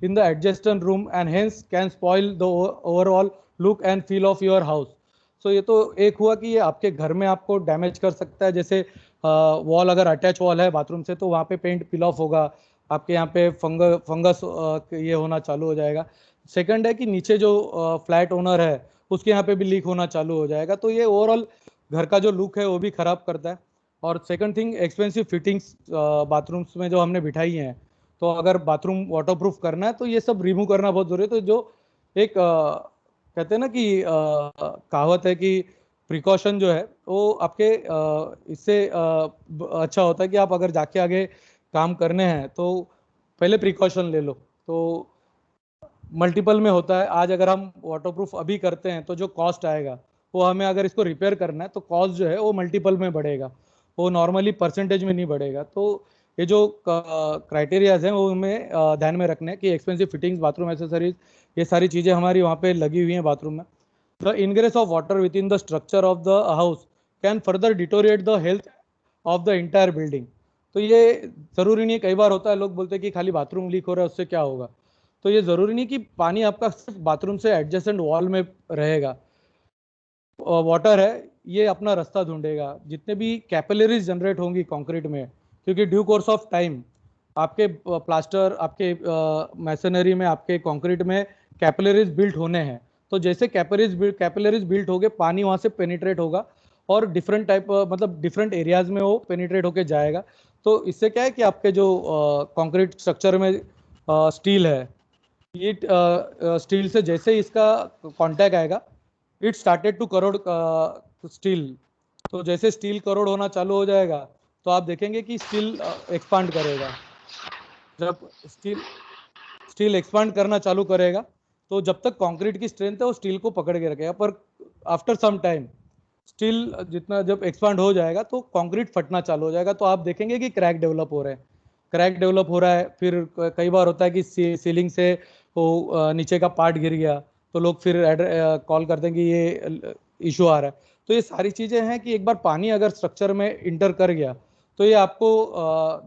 in the adjacent room and hence can spoil the overall look and feel of your house. So ये तो एक हुआ कि ये आपके घर में आपको डैमेज कर सकता है। जैसे वॉल अगर अटैच वॉल है बाथरूम से तो वहाँ पे पेंट पील ऑफ होगा, आपके यहाँ पे फंगस ये होना चालू हो जाएगा। सेकंड है कि नीचे जो फ्लैट ओनर है उसके यहाँ पे भी लीक होना चालू हो जाएगा। तो ये ओवरऑल घर का जो लुक है वो भी खराब करता है। और second thing, expensive fittings bathrooms में जो हमने बिठाई हैं, तो अगर बाथरूम वाटरप्रूफ करना है तो ये सब रिमूव करना बहुत जरूरी है। तो जो एक कहते हैं ना कि कहावत है कि प्रिकॉशन जो है वो आपके इससे अच्छा होता है कि आप अगर जाके आगे काम करने हैं तो पहले प्रिकॉशन ले लो। तो मल्टीपल में होता है। आज अगर हम वाटरप्रूफ अभी करते हैं तो जो कॉस्ट आएगा वो हमें अगर इसको रिपेयर करना है तो कॉस्ट जो है वो मल्टीपल में बढ़ेगा, वो नॉर्मली परसेंटेज में नहीं बढ़ेगा। तो ये जो क्राइटेरियाज हैं वो हमें ध्यान में रखने हैं कि एक्सपेंसिव फिटिंग्स, बाथरूम एसेसरीज, ये सारी चीज़ें हमारी वहाँ पे लगी हुई हैं बाथरूम में। The ingress of water with in the structure of the house can further deteriorate the health of the entire building. तो ये ज़रूरी नहीं है, कई बार होता है लोग बोलते हैं कि खाली बाथरूम लीक हो रहा है उससे क्या होगा। तो ये ज़रूरी नहीं कि पानी आपका सिर्फ बाथरूम से एडजेसेंट वॉल में रहेगा। वाटर है ये अपना रास्ता ढूंढेगा। जितने भी कैपिलरीज जनरेट होंगी कंक्रीट में, क्योंकि ड्यू कोर्स ऑफ टाइम आपके प्लास्टर, आपके मैसनरी में, आपके कंक्रीट में कैपिलरीज बिल्ट होने हैं। तो जैसे कैपिलरीज बिल्ट होगे पानी वहाँ से पेनिट्रेट होगा और डिफरेंट टाइप मतलब डिफरेंट एरियाज में वो पेनिट्रेट होके जाएगा। तो इससे क्या है कि आपके जो कंक्रीट स्ट्रक्चर में स्टील है, ये स्टील से जैसे ही इसका कांटेक्ट आएगा it started to corrode steel. तो जैसे स्टील करोड होना चालू हो जाएगा तो आप देखेंगे कि स्टील एक्सपांड करेगा। जब स्टील एक्सपांड करना चालू करेगा तो जब तक कंक्रीट की स्ट्रेंथ है वो स्टील को पकड़ के रखेगा, पर आफ्टर सम टाइम स्टील जितना जब एक्सपांड हो जाएगा तो कंक्रीट फटना चालू हो जाएगा। तो आप देखेंगे कि क्रैक डेवलप हो रहे हैं, क्रैक डेवलप हो रहा है। फिर कई बार होता है कि सीलिंग से वो नीचे का पार्ट गिर गया तो लोग फिर कॉल करते हैं कि ये इशू आ रहा है। तो ये सारी चीज़ें हैं कि एक बार पानी अगर स्ट्रक्चर में इंटर कर गया तो ये आपको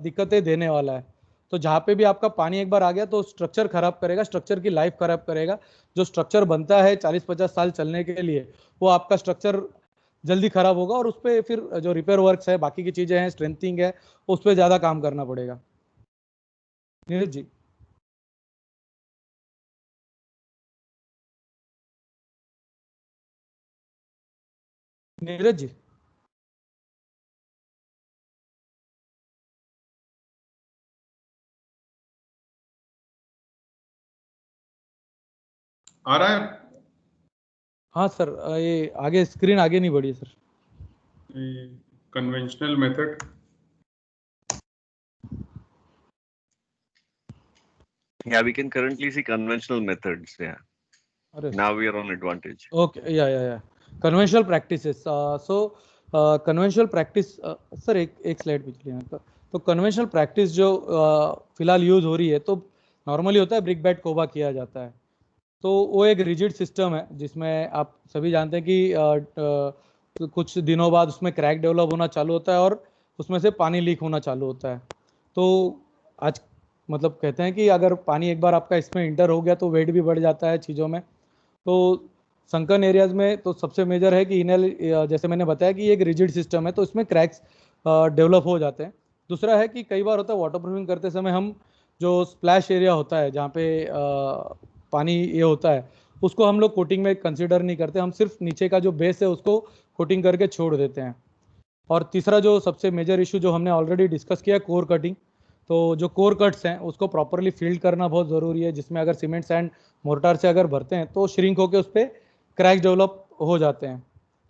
दिक्कतें देने वाला है। तो जहाँ पे भी आपका पानी एक बार आ गया तो स्ट्रक्चर खराब करेगा, स्ट्रक्चर की लाइफ खराब करेगा। जो स्ट्रक्चर बनता है 40-50 साल चलने के लिए वो आपका स्ट्रक्चर जल्दी खराब होगा और उस पर फिर जो रिपेयर वर्क्स है, बाकी की चीज़ें हैं, स्ट्रेंथिंग है, उस पर ज़्यादा काम करना पड़ेगा। नीरज जी। नीरज जी। आ रहा है? हाँ सर, ये आगे स्क्रीन आगे नहीं बढ़ी sir. conventional method. Yeah, we can currently see conventional methods. Yeah. अरे, Now we are on advantage. okay, yeah. Conventional practices. Conventional practice, sir एक स्लाइड पिछली यहाँ पर. तो कन्वेंशनल प्रैक्टिस जो फिलहाल यूज हो रही है, तो नॉर्मली होता है ब्रिक बैट कोबा किया जाता है. तो वो एक रिजिड सिस्टम है जिसमें आप सभी जानते हैं कि कुछ दिनों बाद उसमें क्रैक डेवलप होना चालू होता है और उसमें से पानी लीक होना चालू होता है. तो आज मतलब कहते हैं कि अगर पानी एक बार आपका इसमें इंटर हो गया तो वेट भी बढ़ जाता है चीज़ों में. तो संकन एरियाज में तो सबसे मेजर है कि इनल, जैसे मैंने बताया कि एक रिजिड सिस्टम है तो इसमें क्रैक्स डेवलप हो जाते हैं. दूसरा है कि कई बार होता है वाटर प्रूफिंग करते समय हम जो स्प्लैश एरिया होता है जहाँ पे पानी ये होता है उसको हम लोग कोटिंग में कंसिडर नहीं करते, हम सिर्फ नीचे का जो बेस है उसको कोटिंग करके छोड़ देते हैं. और तीसरा जो सबसे मेजर इशू जो हमने ऑलरेडी डिस्कस किया, कोर कटिंग. तो जो कोर कट्स हैं उसको प्रॉपरली फील्ड करना बहुत ज़रूरी है, जिसमें अगर सीमेंट सैंड मोर्टार से अगर भरते हैं तो श्रिंक होकर उस पर क्रैक्स डेवलप हो जाते हैं.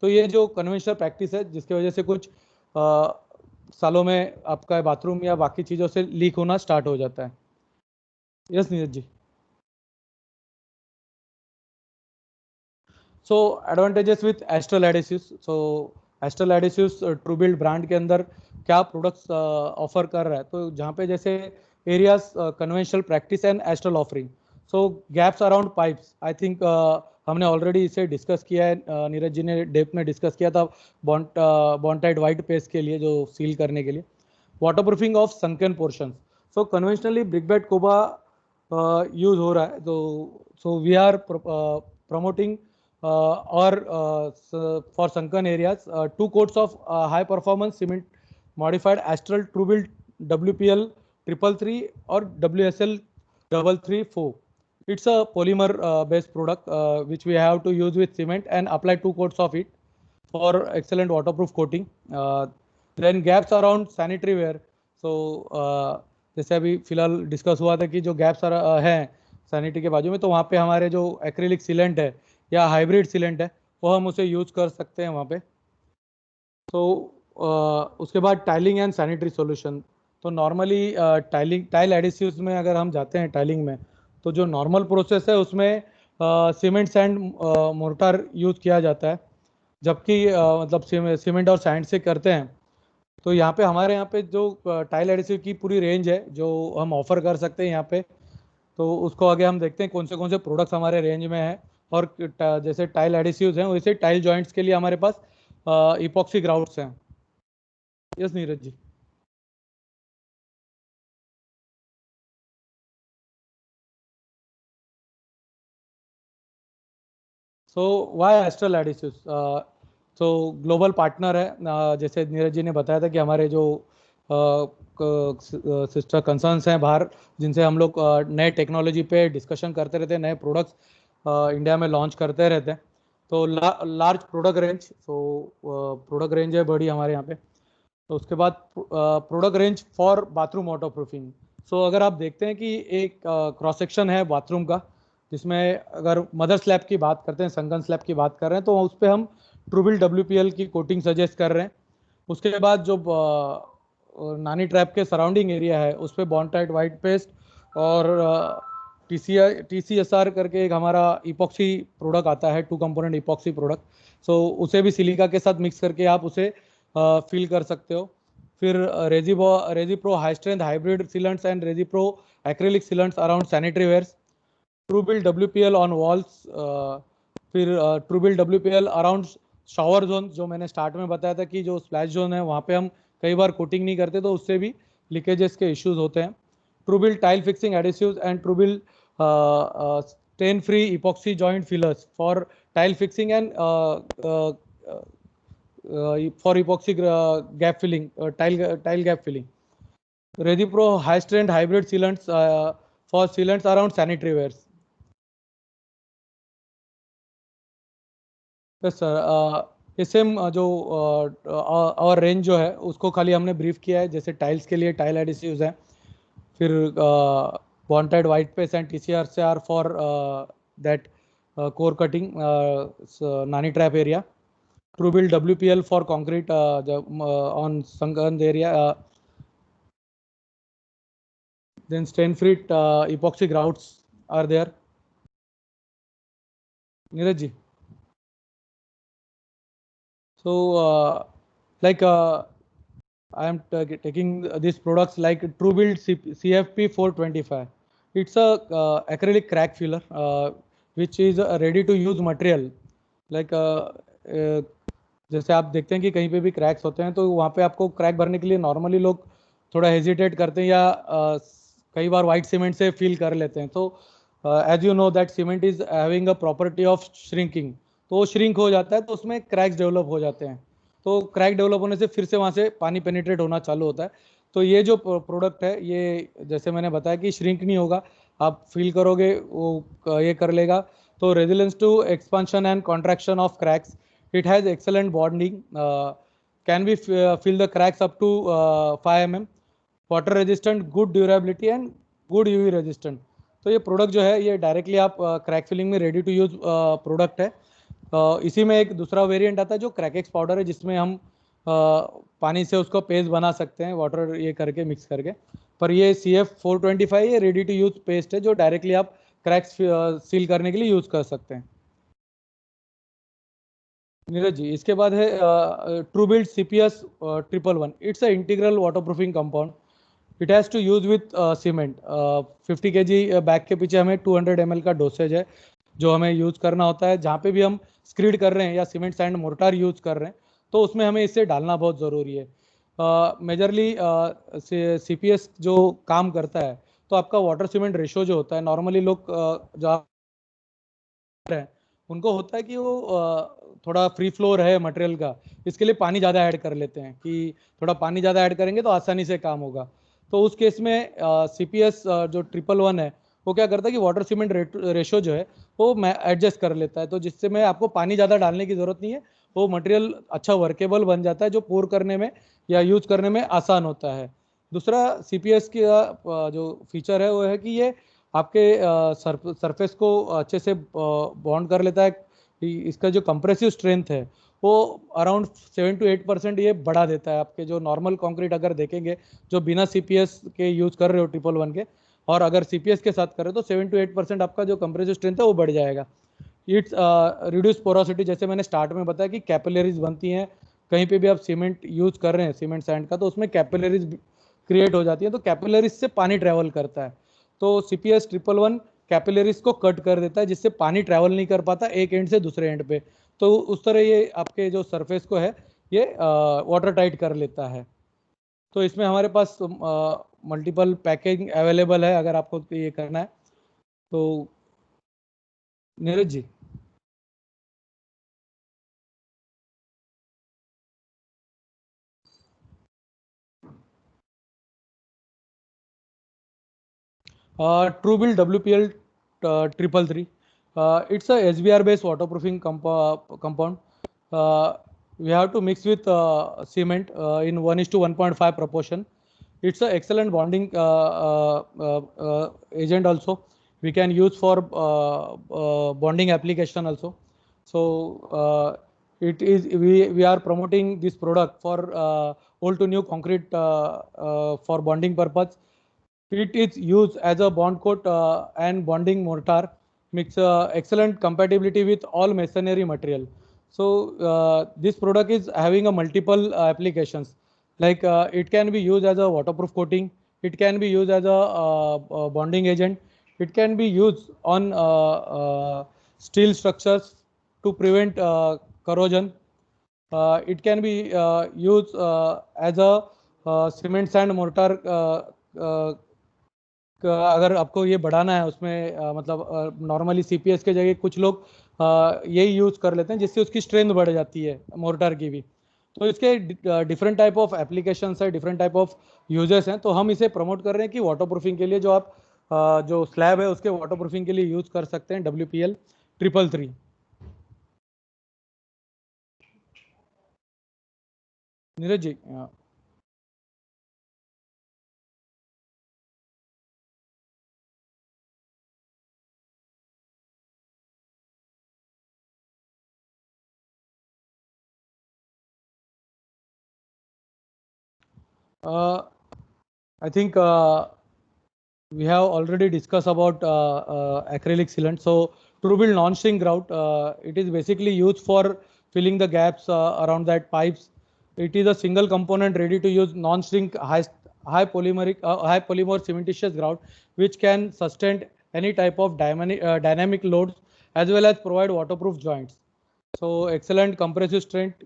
तो ये जो कन्वेंशनल प्रैक्टिस है जिसकी वजह से कुछ सालों में आपका बाथरूम या बाकी चीज़ों से लीक होना स्टार्ट हो जाता है. Yes Neeraj ji. So advantages with Astral adhesives. So Astral adhesives Trubuild brand के अंदर क्या प्रोडक्ट्स ऑफर कर रहा है, तो जहाँ पे जैसे areas conventional practice and astral offering. So gaps around pipes, I think हमने ऑलरेडी इसे डिस्कस किया है, नीरज जी ने डेप्थ में डिस्कस किया था बॉन्टाइड वाइट पेस्ट के लिए जो सील करने के लिए. Waterproofing of sunken portion. So conventionally brickbat coba use हो रहा है. तो so we are promoting or for sunken areas 2 coats of high performance cement modified Astral Truebuild WPL 333 or WSL 334. It's a polymer based product which we have to use with cement and apply 2 coats of it for excellent waterproof coating. Then gaps around sanitary ware. So जैसे अभी फिलहाल discuss हुआ था कि जो gaps हैं sanitary के बाजू में, तो वहाँ पे हमारे जो एक्रिलिक सीलेंट है या हाइब्रिड सीलेंट है वो हम उसे यूज कर सकते हैं वहाँ पे. तो उसके बाद टाइलिंग एंड सैनिटरी सॉल्यूशन. तो नॉर्मली टाइल एडिसिव्स में अगर हम जाते हैं टाइलिंग में, तो जो नॉर्मल प्रोसेस है उसमें सीमेंट सैंड मोर्टार यूज किया जाता है, जबकि मतलब सीमेंट और सैंड से करते हैं. तो यहाँ पे हमारे यहाँ पे जो टाइल एडिसिव की पूरी रेंज है जो हम ऑफर कर सकते हैं यहाँ पे, तो उसको आगे हम देखते हैं कौन से प्रोडक्ट्स हमारे रेंज में है. और जैसे टाइल एडिसिव्स हैं वैसे टाइल जॉइंट्स के लिए हमारे पास इपॉक्सी ग्राउट्स हैं. Yes Neeraj ji. So why Astral adhesives. तो ग्लोबल पार्टनर है, जैसे नीरज जी ने बताया था कि हमारे जो सिस्टर कंसर्न्स हैं बाहर जिनसे हम लोग नए टेक्नोलॉजी पे डिस्कशन करते रहते हैं, नए प्रोडक्ट्स इंडिया में लॉन्च करते रहते हैं. तो large product range. So product range है बड़ी हमारे यहाँ पे. तो उसके बाद product range for bathroom waterproofing. So अगर आप देखते हैं कि एक क्रॉस सेक्शन है बाथरूम का, जिसमें अगर मदर स्लैब की बात करते हैं, संगन स्लैब की बात कर रहे हैं, तो उस पर हम ट्रूबिल्ड WPL की कोटिंग सजेस्ट कर रहे हैं. उसके बाद जो नानी ट्रैप के सराउंडिंग एरिया है उस पर बॉन्टाइड वाइट पेस्ट और TCSR करके एक हमारा इपॉक्सी प्रोडक्ट आता है, 2 कंपोनेंट इपॉक्सी प्रोडक्ट. सो उसे भी सिलिका के साथ मिक्स करके आप उसे फिल कर सकते हो. फिर Resipro high strength hybrid sealants and Resipro acrylic sealants around sanitary wares. Trubuild WPL on walls. फिर Trubuild WPL around shower zone, जो मैंने स्टार्ट में बताया था कि जो स्प्लैश जोन है वहाँ पे हम कई बार कोटिंग नहीं करते तो उससे भी लीकेजेस के इश्यूज होते हैं. Trubuild tile fixing adhesives and Trubuild stain free epoxy joint fillers for tile fixing and for epoxy gap filling, tile gap filling. Redipro high strength hybrid sealants for sealants around sanitary wares. Yes sir. ये same जो और range जो है उसको खाली हमने brief किया है. जैसे टाइल्स के लिए टाइल एडिसिव्स हैं, फिर Bondtite white paste and TCSR for that core cutting नानी trap area. TrueBuild WPL for concrete on Sangand area. Then stain-free epoxy grouts are there. Neeraj ji. So I am taking these products like TrueBuild CFP 425. It's a acrylic crack filler which is a ready to use material. Like जैसे आप देखते हैं कि कहीं पे भी cracks होते हैं तो वहाँ पे आपको क्रैक भरने के लिए नॉर्मली लोग थोड़ा हेजिटेट करते हैं या कई बार वाइट सीमेंट से फिल कर लेते हैं. तो as you know that cement is having a property of shrinking, तो वो श्रिंक हो जाता है तो उसमें क्रैक्स डेवलप हो जाते हैं. तो क्रैक डेवलप होने से फिर से वहाँ से पानी पेनिट्रेट होना चालू होता है. तो ये जो प्रोडक्ट है ये जैसे मैंने बताया कि श्रिंक नहीं होगा, आप फील करोगे वो ये कर लेगा. तो resilience to expansion and contraction of cracks. It has excellent bonding, can be fill the cracks up to 5 mm, water resistant, good durability and good UV resistant. तो ये प्रोडक्ट जो है ये डायरेक्टली आप क्रैक फिलिंग में ready to use product है. इसी में एक दूसरा वेरिएंट आता है जो क्रैकेक्स पाउडर है, जिसमें हम पानी से उसको पेस्ट बना सकते हैं वाटर ये करके मिक्स करके. पर ये CF 425 ये रेडी टू यूज पेस्ट है जो डायरेक्टली आप क्रैक्स सील करने के लिए यूज कर सकते हैं. नीरज जी, इसके बाद है TrueBuild CPS 111. It's a integral waterproofing compound. It has to use with cement. 50 kg bag के पीछे हमें 200 ml का डोसेज है जो हमें यूज करना होता है. जहाँ पे भी हम स्क्रीड कर रहे हैं या सीमेंट सैंड मोर्टार यूज कर रहे हैं तो उसमें हमें इसे डालना बहुत ज़रूरी है. मेजरली CPS जो काम करता है तो आपका वाटर सीमेंट रेशो जो होता है, नॉर्मली लोग जो है उनको होता है कि वो थोड़ा फ्री फ्लो रहे मटेरियल का, इसके लिए पानी ज़्यादा ऐड कर लेते हैं कि थोड़ा पानी ज़्यादा ऐड करेंगे तो आसानी से काम होगा. तो उस केस में CPS जो 111 है वो क्या करता है कि वाटर सीमेंट रेशो जो है वो एडजस्ट कर लेता है, तो जिससे में आपको पानी ज़्यादा डालने की ज़रूरत नहीं है. वो मटेरियल अच्छा वर्केबल बन जाता है जो पोर करने में या यूज करने में आसान होता है. दूसरा CPS का जो फीचर है वो है कि ये आपके सरफेस को अच्छे से बॉन्ड कर लेता है. इसका जो कंप्रेसिव स्ट्रेंथ है वो अराउंड 7 to 8% ये बढ़ा देता है. आपके जो नॉर्मल कंक्रीट अगर देखेंगे जो बिना CPS के यूज कर रहे हो 111 के, और अगर CPS के साथ कर रहे हो तो 7 to 8% आपका जो कंप्रेसिव स्ट्रेंथ है वो बढ़ जाएगा. इट्स रिड्यूस पोरोसिटी, जैसे मैंने स्टार्ट में बताया कि कैपिलरीज बनती हैं. कहीं पे भी आप सीमेंट यूज कर रहे हैं सीमेंट सैंड का तो उसमें कैपिलरीज क्रिएट हो जाती है, तो कैपिलरीज से पानी ट्रेवल करता है. तो CPS 111 कैपिलरीज को कट कर देता है जिससे पानी ट्रैवल नहीं कर पाता एक एंड से दूसरे एंड पे. तो उस तरह ये आपके जो सरफेस को है ये वाटर टाइट कर लेता है. तो इसमें हमारे पास मल्टीपल पैकेजिंग अवेलेबल है अगर आपको ये करना है तो. Neeraj ji. TrueBuild WPL 333. It's a SBR based waterproofing compound. We have to mix with cement in 1:1.5 proportion. It's an excellent bonding agent also. We can use for bonding application also. So it is we are promoting this product for old to new concrete for bonding purpose. It is used as a bond coat and bonding mortar, makes excellent compatibility with all masonry material. So this product is having a multiple applications, like it can be used as a waterproof coating, it can be used as a bonding agent, it can be used on steel structures to prevent corrosion. It can be used as a cement sand mortar. अगर आपको ये बढ़ाना है उसमें मतलब normally CPS के जगह कुछ लोग यही यूज कर लेते हैं जिससे उसकी स्ट्रेंथ बढ़ जाती है मोर्टार की भी. तो इसके डिफरेंट टाइप ऑफ एप्लीकेशंस है, डिफरेंट टाइप ऑफ यूजेस हैं. तो हम इसे प्रमोट कर रहे हैं कि वाटरप्रूफिंग के लिए जो आप जो स्लैब है उसके वाटरप्रूफिंग के लिए यूज कर सकते हैं WPL 333. Neeraj ji. I think we have already discussed about acrylic sealant. So to build non-shrink grout, it is basically used for filling the gaps around that pipes. It is a single component ready to use non-shrink high polymer cementitious grout, which can sustain any type of dynamic loads as well as provide waterproof joints. So excellent compressive strength,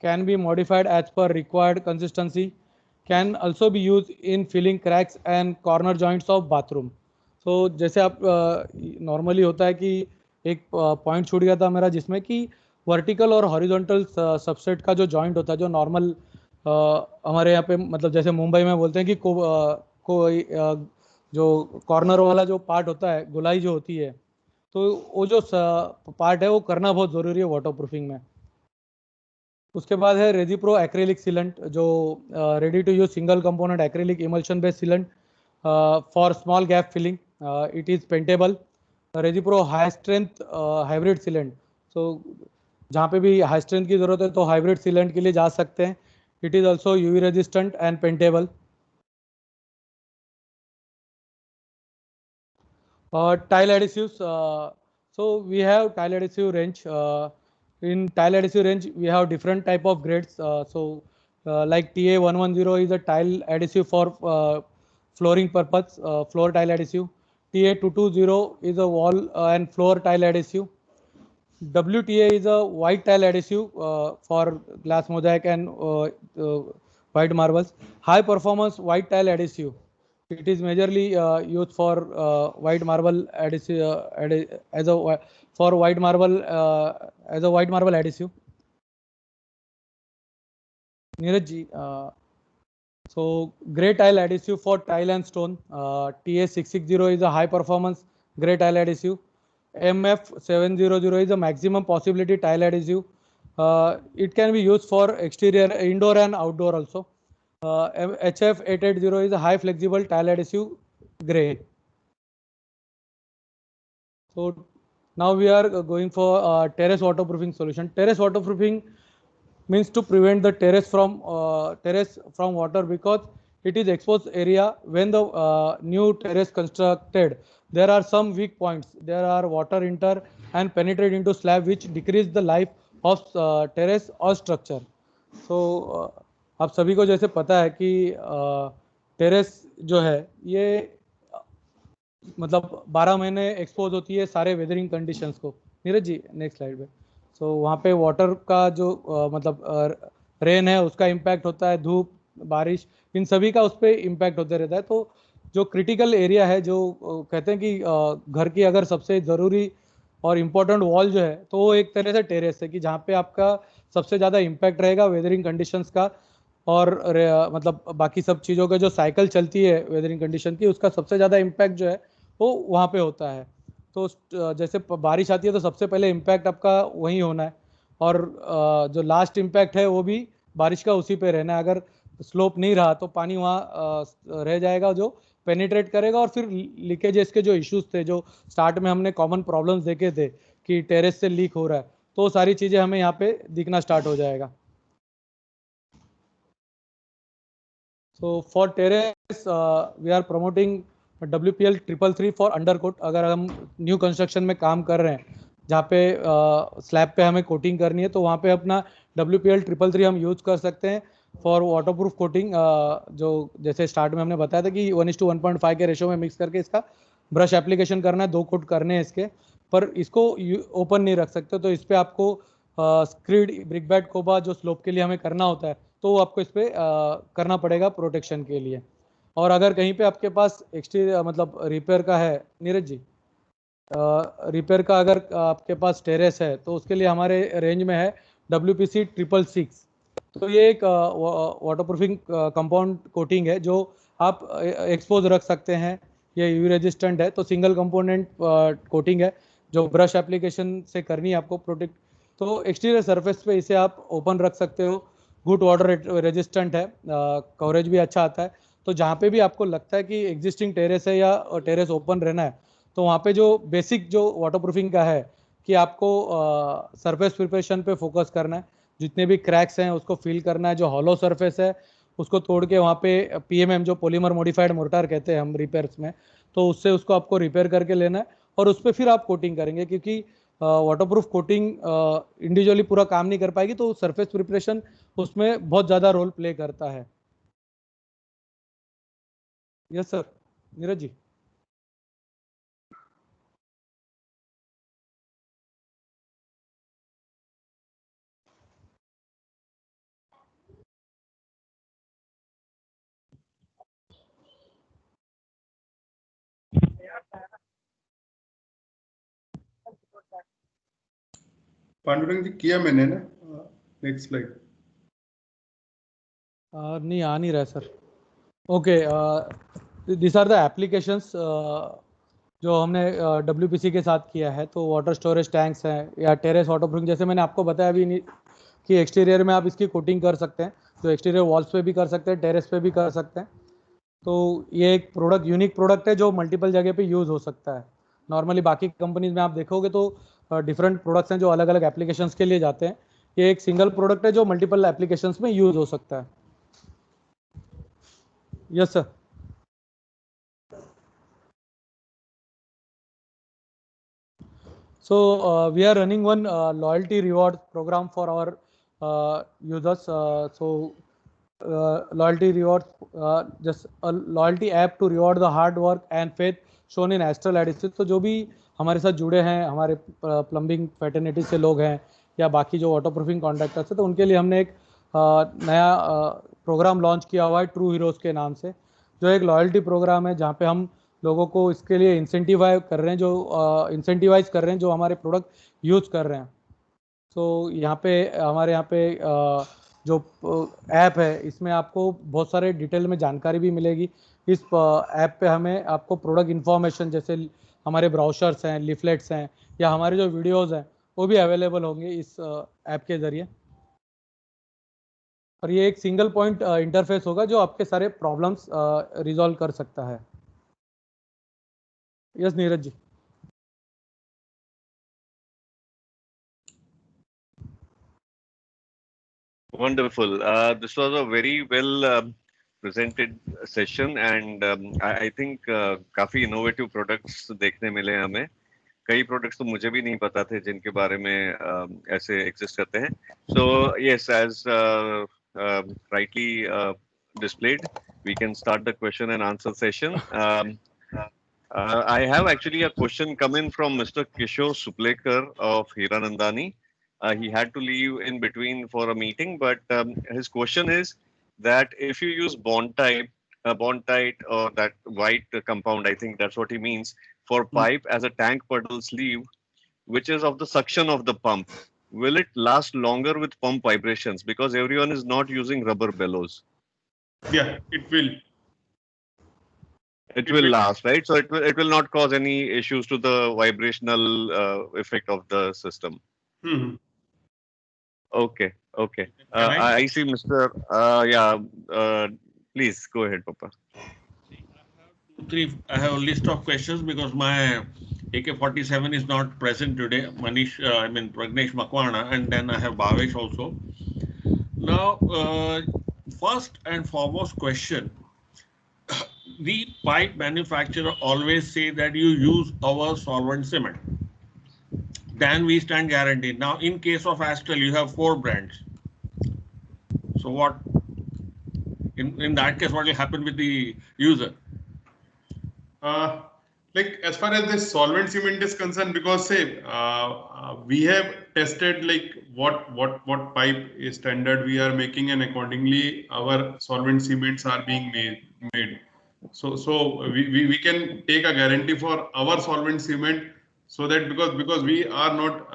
can be modified as per required consistency, can also be used in filling cracks and corner joints of bathroom. So जैसे आप normally होता है कि एक point छूट गया था मेरा जिसमें कि वर्टिकल और हॉरिजॉन्टल सबसेट का जो जॉइंट होता है, जो नॉर्मल हमारे यहाँ पे मतलब जैसे मुंबई में बोलते हैं कि जो कॉर्नर वाला जो पार्ट होता है, गोलाई जो होती है, तो वो जो पार्ट है वो करना बहुत ज़रूरी है वाटरप्रूफिंग में. उसके बाद है रेजिप्रो एक्रेलिक सीलेंट, जो ready to use single component acrylic emulsion based sealant for small gap filling. It is paintable. रेजिप्रो high strength hybrid sealant, so जहाँ पे भी हाई स्ट्रेंथ की जरूरत है तो हाइब्रिड सीलेंट के लिए जा सकते हैं. It is also UV resistant and paintable. Tile adhesives, so we have tile adhesive range. In tile adhesive range we have different type of grades. Like TA110 is a tile adhesive for flooring purpose, floor tile adhesive. TA220 is a wall and floor tile adhesive. WTA is a white tile adhesive for glass mosaic and white marbles. High performance white tile adhesive. It is majorly used for white marble adhesive as a white marble adhesive. Neeraj ji, so grey tile adhesive for tile and stone. TA660 is a high performance grey tile adhesive. MF700 is a maximum possibility tile adhesive. It can be used for exterior, indoor and outdoor also. HF880 is a high flexible tile adhesive grey. So now we are going for terrace waterproofing solution. Terrace waterproofing means to prevent the terrace from water, because it is exposed area. When the new terrace constructed, there are some weak points. There are water enter and penetrate into slab, which decrease the life of terrace or structure. So आप सभी को जैसे पता है कि terrace जो है ये मतलब 12 महीने एक्सपोज होती है सारे वेदरिंग कंडीशंस को. नीरज जी नेक्स्ट स्लाइड पे. सो वहाँ पे वाटर का जो मतलब रेन है उसका इम्पैक्ट होता है, धूप, बारिश, इन सभी का उस पर इम्पैक्ट होते रहता है. तो जो क्रिटिकल एरिया है, जो कहते हैं कि घर की अगर सबसे ज़रूरी और इम्पोर्टेंट वॉल जो है, तो वो एक तरह से टेरेस है कि जहाँ पे आपका सबसे ज़्यादा इम्पैक्ट रहेगा वेदरिंग कंडीशंस का, और मतलब बाकी सब चीज़ों का जो साइकिल चलती है वेदरिंग कंडीशन की, उसका सबसे ज़्यादा इम्पैक्ट जो है वो वहाँ पे होता है. तो जैसे बारिश आती है तो सबसे पहले इम्पैक्ट आपका वहीं होना है, और जो लास्ट इम्पैक्ट है वो भी बारिश का उसी पे रहना है. अगर स्लोप नहीं रहा तो पानी वहाँ रह जाएगा जो पेनिट्रेट करेगा, और फिर लीकेजेस के जो इश्यूज थे, जो स्टार्ट में हमने कॉमन प्रॉब्लम्स देखे थे कि टेरेस से लीक हो रहा है, तो सारी चीज़ें हमें यहाँ पे दिखना स्टार्ट हो जाएगा. So for terrace, we are promoting WPL 333 for undercoat. अगर हम न्यू कंस्ट्रक्शन में काम कर रहे हैं जहाँ पे स्लैब पे हमें कोटिंग करनी है, तो वहाँ पे अपना WPL 333 हम यूज कर सकते हैं फॉर वाटरप्रूफ कोटिंग. जो जैसे स्टार्ट में हमने बताया था कि 1:1.5 के रेशो में मिक्स करके इसका ब्रश एप्लीकेशन करना है, 2 कोट करने हैं इसके, पर इसको ओपन नहीं रख सकते. तो इस पर आपको स्क्रीड ब्रिक बैट कोबा जो स्लोप के लिए हमें करना होता है, तो आपको इस पर करना पड़ेगा प्रोटेक्शन के लिए. और अगर कहीं पे आपके पास एक्सटीरियर मतलब रिपेयर का है, नीरज जी, रिपेयर का अगर आपके पास टेरेस है तो उसके लिए हमारे रेंज में है WPC 666. तो ये एक वाटरप्रूफिंग कंपाउंड कोटिंग है जो आप एक्सपोज रख सकते हैं. ये यूवी रेजिस्टेंट है, तो सिंगल कंपोनेंट कोटिंग है जो ब्रश एप्लीकेशन से करनी है आपको प्रोटेक्ट. तो एक्सटीरियर सरफेस पे इसे आप ओपन रख सकते हो. गुड वाटर रेजिस्टेंट है, कवरेज भी अच्छा आता है. तो जहाँ पे भी आपको लगता है कि एग्जिस्टिंग टेरेस है या टेरेस ओपन रहना है, तो वहाँ पे जो बेसिक जो वाटरप्रूफिंग का है कि आपको सरफेस प्रिपरेशन पे फोकस करना है. जितने भी क्रैक्स हैं उसको फिल करना है. जो हॉलो सरफेस है उसको तोड़ के वहाँ पे PMM जो पॉलीमर मॉडिफाइड मोर्टार कहते हैं हम रिपेयर्स में, तो उससे उसको आपको रिपेयर करके लेना है और उस पर फिर आप कोटिंग करेंगे, क्योंकि वाटरप्रूफ कोटिंग इंडिविजुअली पूरा काम नहीं कर पाएगी, तो सरफेस प्रिपरेशन उसमें बहुत ज़्यादा रोल प्ले करता है। Yes sir, Neeraj ji. पांडुरंग जी किया मैंने ना, नेक्स्ट स्लाइड। नहीं आ नहीं रहा है sir. Okay, this are the applications जो हमने WPC के साथ किया है। तो वाटर स्टोरेज टैंक्स हैं या टेरेस वाटरप्रूफिंग, जैसे मैंने आपको बताया अभी कि एक्सटीरियर में आप इसकी कोटिंग कर सकते हैं, तो एक्सटीरियर वॉल्स पे भी कर सकते हैं, टेरेस पे भी कर सकते हैं। तो ये एक प्रोडक्ट, यूनिक प्रोडक्ट है जो मल्टीपल जगह पे यूज़ हो सकता है। नॉर्मली बाकी कंपनीज में आप देखोगे तो डिफरेंट प्रोडक्ट्स हैं जो अलग अलग एप्लीकेशंस के लिए जाते हैं। ये एक सिंगल प्रोडक्ट है जो मल्टीपल एप्लीकेशंस में यूज़ हो सकता है। Yes sir. So we are running one loyalty reward program for our users. Loyalty rewards, just a loyalty app to reward the hard work and faith shown in Astral Adhesives. तो जो भी हमारे साथ जुड़े हैं, हमारे प्लम्बिंग फैटर्निटी से लोग हैं या बाकी जो वाटरप्रूफिंग कॉन्ट्रैक्टर्स हैं, तो उनके लिए हमने एक नया प्रोग्राम लॉन्च किया हुआ है ट्रू हीरोज़ के नाम से, जो एक लॉयल्टी प्रोग्राम है जहाँ पे हम लोगों को इसके लिए इंसेंटिवाइज कर रहे हैं जो हमारे प्रोडक्ट यूज़ कर रहे हैं। तो यहाँ पे हमारे यहाँ पे जो ऐप है इसमें आपको बहुत सारे डिटेल में जानकारी भी मिलेगी। इस ऐप पे हमें आपको प्रोडक्ट इन्फॉर्मेशन जैसे हमारे ब्राउशर्स हैं, लिफलेट्स हैं या हमारे जो वीडियोज़ हैं वो भी अवेलेबल होंगे इस ऐप के ज़रिए। और ये एक सिंगल पॉइंट इंटरफेस होगा जो आपके सारे प्रॉब्लम्स रिजॉल्व कर सकता है। Yes Neeraj ji. Wonderful. This was a very well presented session, and I think काफी innovative products देखने मिले हमें। कई products तो मुझे भी नहीं पता थे जिनके बारे में ऐसे exist करते हैं। So yes, as rightly displayed, we can start the question and answer session. I have actually a question coming from Mr. Kishore Suplekar of Hiranandani. He had to leave in between for a meeting, but his question is that if you use Bondtite or that white compound, I think that's what he means, for pipe as a tank puddle sleeve, which is of the suction of the pump, will it last longer with pump vibrations? Because everyone is not using rubber bellows. Yeah, it will. It will last, right? So it will not cause any issues to the vibrational effect of the system. Mm-hmm. Okay. I see, Mr. Please go ahead, Papa. I have a list of questions because my AK-47 is not present today. Pragnesh Makwana, and then I have Bhavesh also. Now, first and foremost question. The pipe manufacturer always say that you use our solvent cement. Then we stand guaranteed. Now, in case of Astral, you have 4 brands. So what? In that case, what will happen with the user? Like as far as the solvent cement is concerned, because say we have tested like what pipe is standard we are making, and accordingly our solvent cements are being made. So we can take a guarantee for our solvent cement, so that because we are not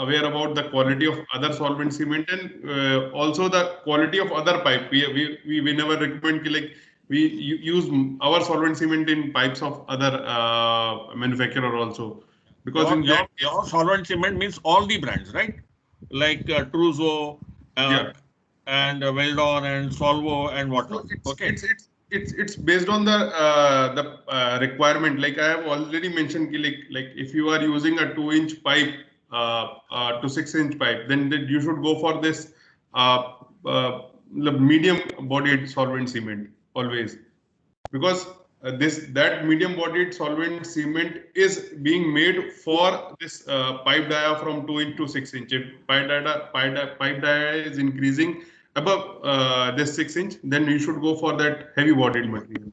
aware about the quality of other solvent cement, and also the quality of other pipe. We never recommend like we use our solvent cement in pipes of other manufacturer also, because your solvent cement means all the brands, right? Like Truzo, and Weldon and Solvo and whatnot. Okay. It's based on the requirement. Like I have already mentioned, like if you are using a 2-inch pipe to 6-inch pipe, then you should go for this medium bodied solvent cement always, because that medium bodied solvent cement is being made for this pipe dia from 2 inch to 6 inch. If pipe dia is increasing above this 6 inch, then you should go for that heavy bodied material.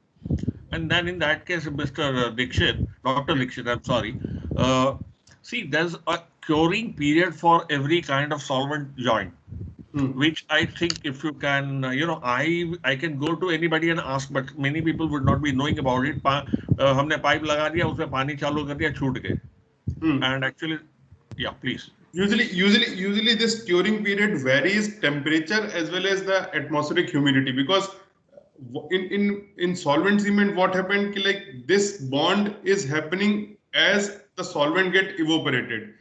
And then in that case, Mr. Dixit, Dr. Dixit, I'm sorry. See, there's a curing period for every kind of solvent joint, which I think if you can, I can go to anybody and ask, but many people would not be knowing about it. हमने pipe लगा दिया, उसमें पानी चालू कर दिया, छूट गए. And actually, yeah, please. Usually this curing period varies temperature as well as the atmospheric humidity, because in solvent cement what happened ki like this bond is happening as the solvent get evaporated,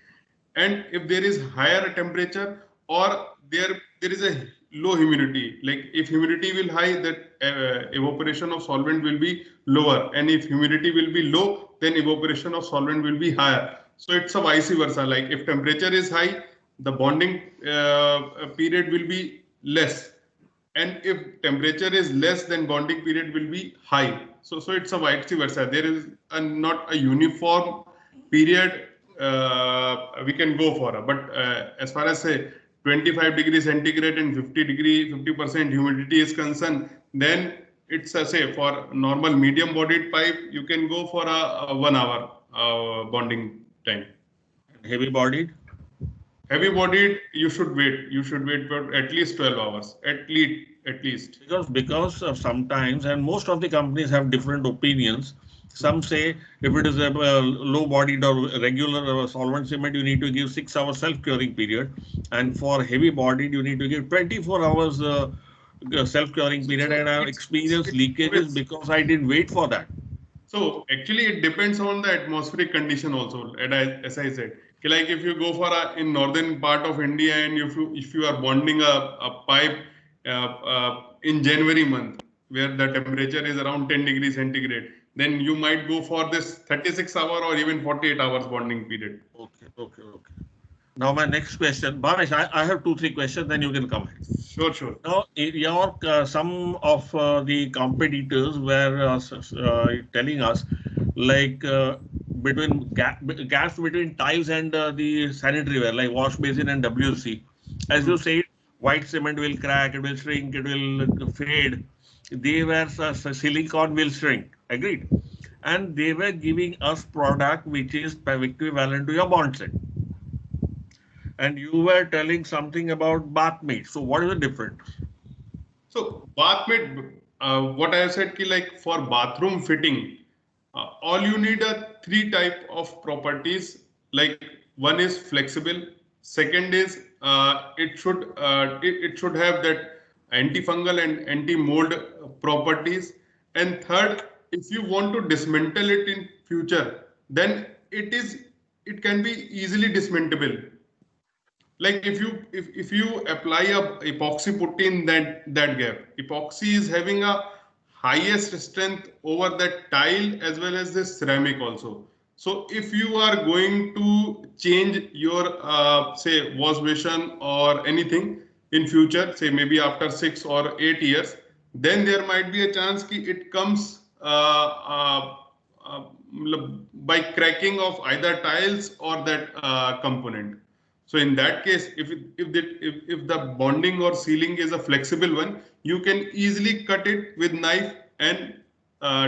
and if there is higher temperature or there is a low humidity, like if humidity will high, that evaporation of solvent will be lower, and if humidity will be low, then evaporation of solvent will be higher. So it's a vice versa, like if temperature is high, the bonding period will be less, and if temperature is less, then bonding period will be high. So it's a vice versa. There is not a uniform period we can go for. But as far as say 25 degrees centigrade and 50% humidity is concerned, then it's say for normal medium bodied pipe, you can go for a 1 hour bonding time. Heavy bodied? Heavy bodied, you should wait. You should wait for at least 12 hours, at least. Because sometimes, and most of the companies have different opinions. Some say if it is a low-bodied or regular solvent cement, you need to give 6 hours self-curing period, and for heavy-bodied, you need to give 24 hours self-curing period. And I have experienced leakages because I didn't wait for that. So actually, it depends on the atmospheric condition also. And as I said, like if you go for in northern part of India, and if you are bonding a pipe in January month, where the temperature is around 10 degrees centigrade, then you might go for this 36 hour or even 48 hours bonding period. Okay. Now my next question, Bhavesh, I have 2-3 questions, then you can come ahead. Sure. Now, some of the competitors were telling us, like between gaps between tiles and the sanitary ware, like wash basin and WC. As you said, white cement will crack, it will shrink, it will fade. They were silicon will shrink. Agreed. And they were giving us product which is equivalent to your bond set. And you were telling something about Bathmate. So what is the difference? So Bathmate, what I said, like for bathroom fitting, all you need are 3 type of properties. Like one is flexible. Second is it should have that antifungal and anti-mold properties. And third, if you want to dismantle it in future, then it can be easily dismantleable. Like if you apply a epoxy putty in that gap, epoxy is having a highest strength over that tile as well as the ceramic also. So if you are going to change your say wash basin or anything in future, say maybe after 6 or 8 years, then there might be a chance that it comes by cracking of either tiles or that component. So in that case, if the bonding or sealing is a flexible one, you can easily cut it with knife and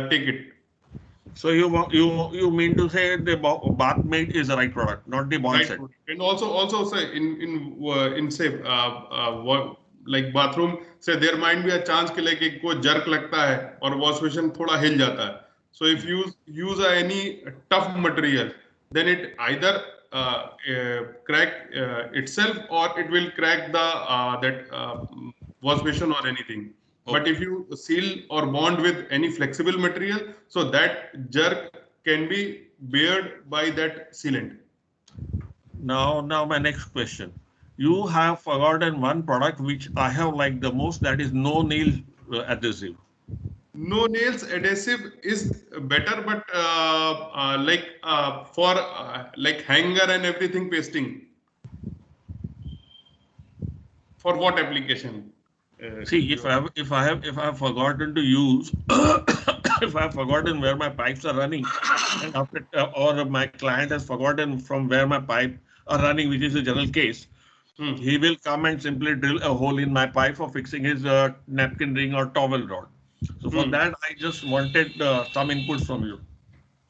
take it. So you mean to say the Bathmate is the right product, not the bond set? And also say in say like bathroom, say there might be a chance कि like एक को jerk लगता है और wash basin थोड़ा हिल जाता है. So if you use any tough material, then it either crack itself or it will crack the wash basin or anything. Okay. But if you seal or bond with any flexible material, so that jerk can be bared by that sealant. Now my next question. You have forgotten one product which I have liked the most, that is no nail adhesive. No nails adhesive is better, but for like hanger and everything pasting. For what application? See, if I have forgotten to use, if I have forgotten where my pipes are running, and after, or my client has forgotten from where my pipe are running, which is the general case, he will come and simply drill a hole in my pipe for fixing his napkin ring or towel rod. So for that, I just wanted some inputs from you.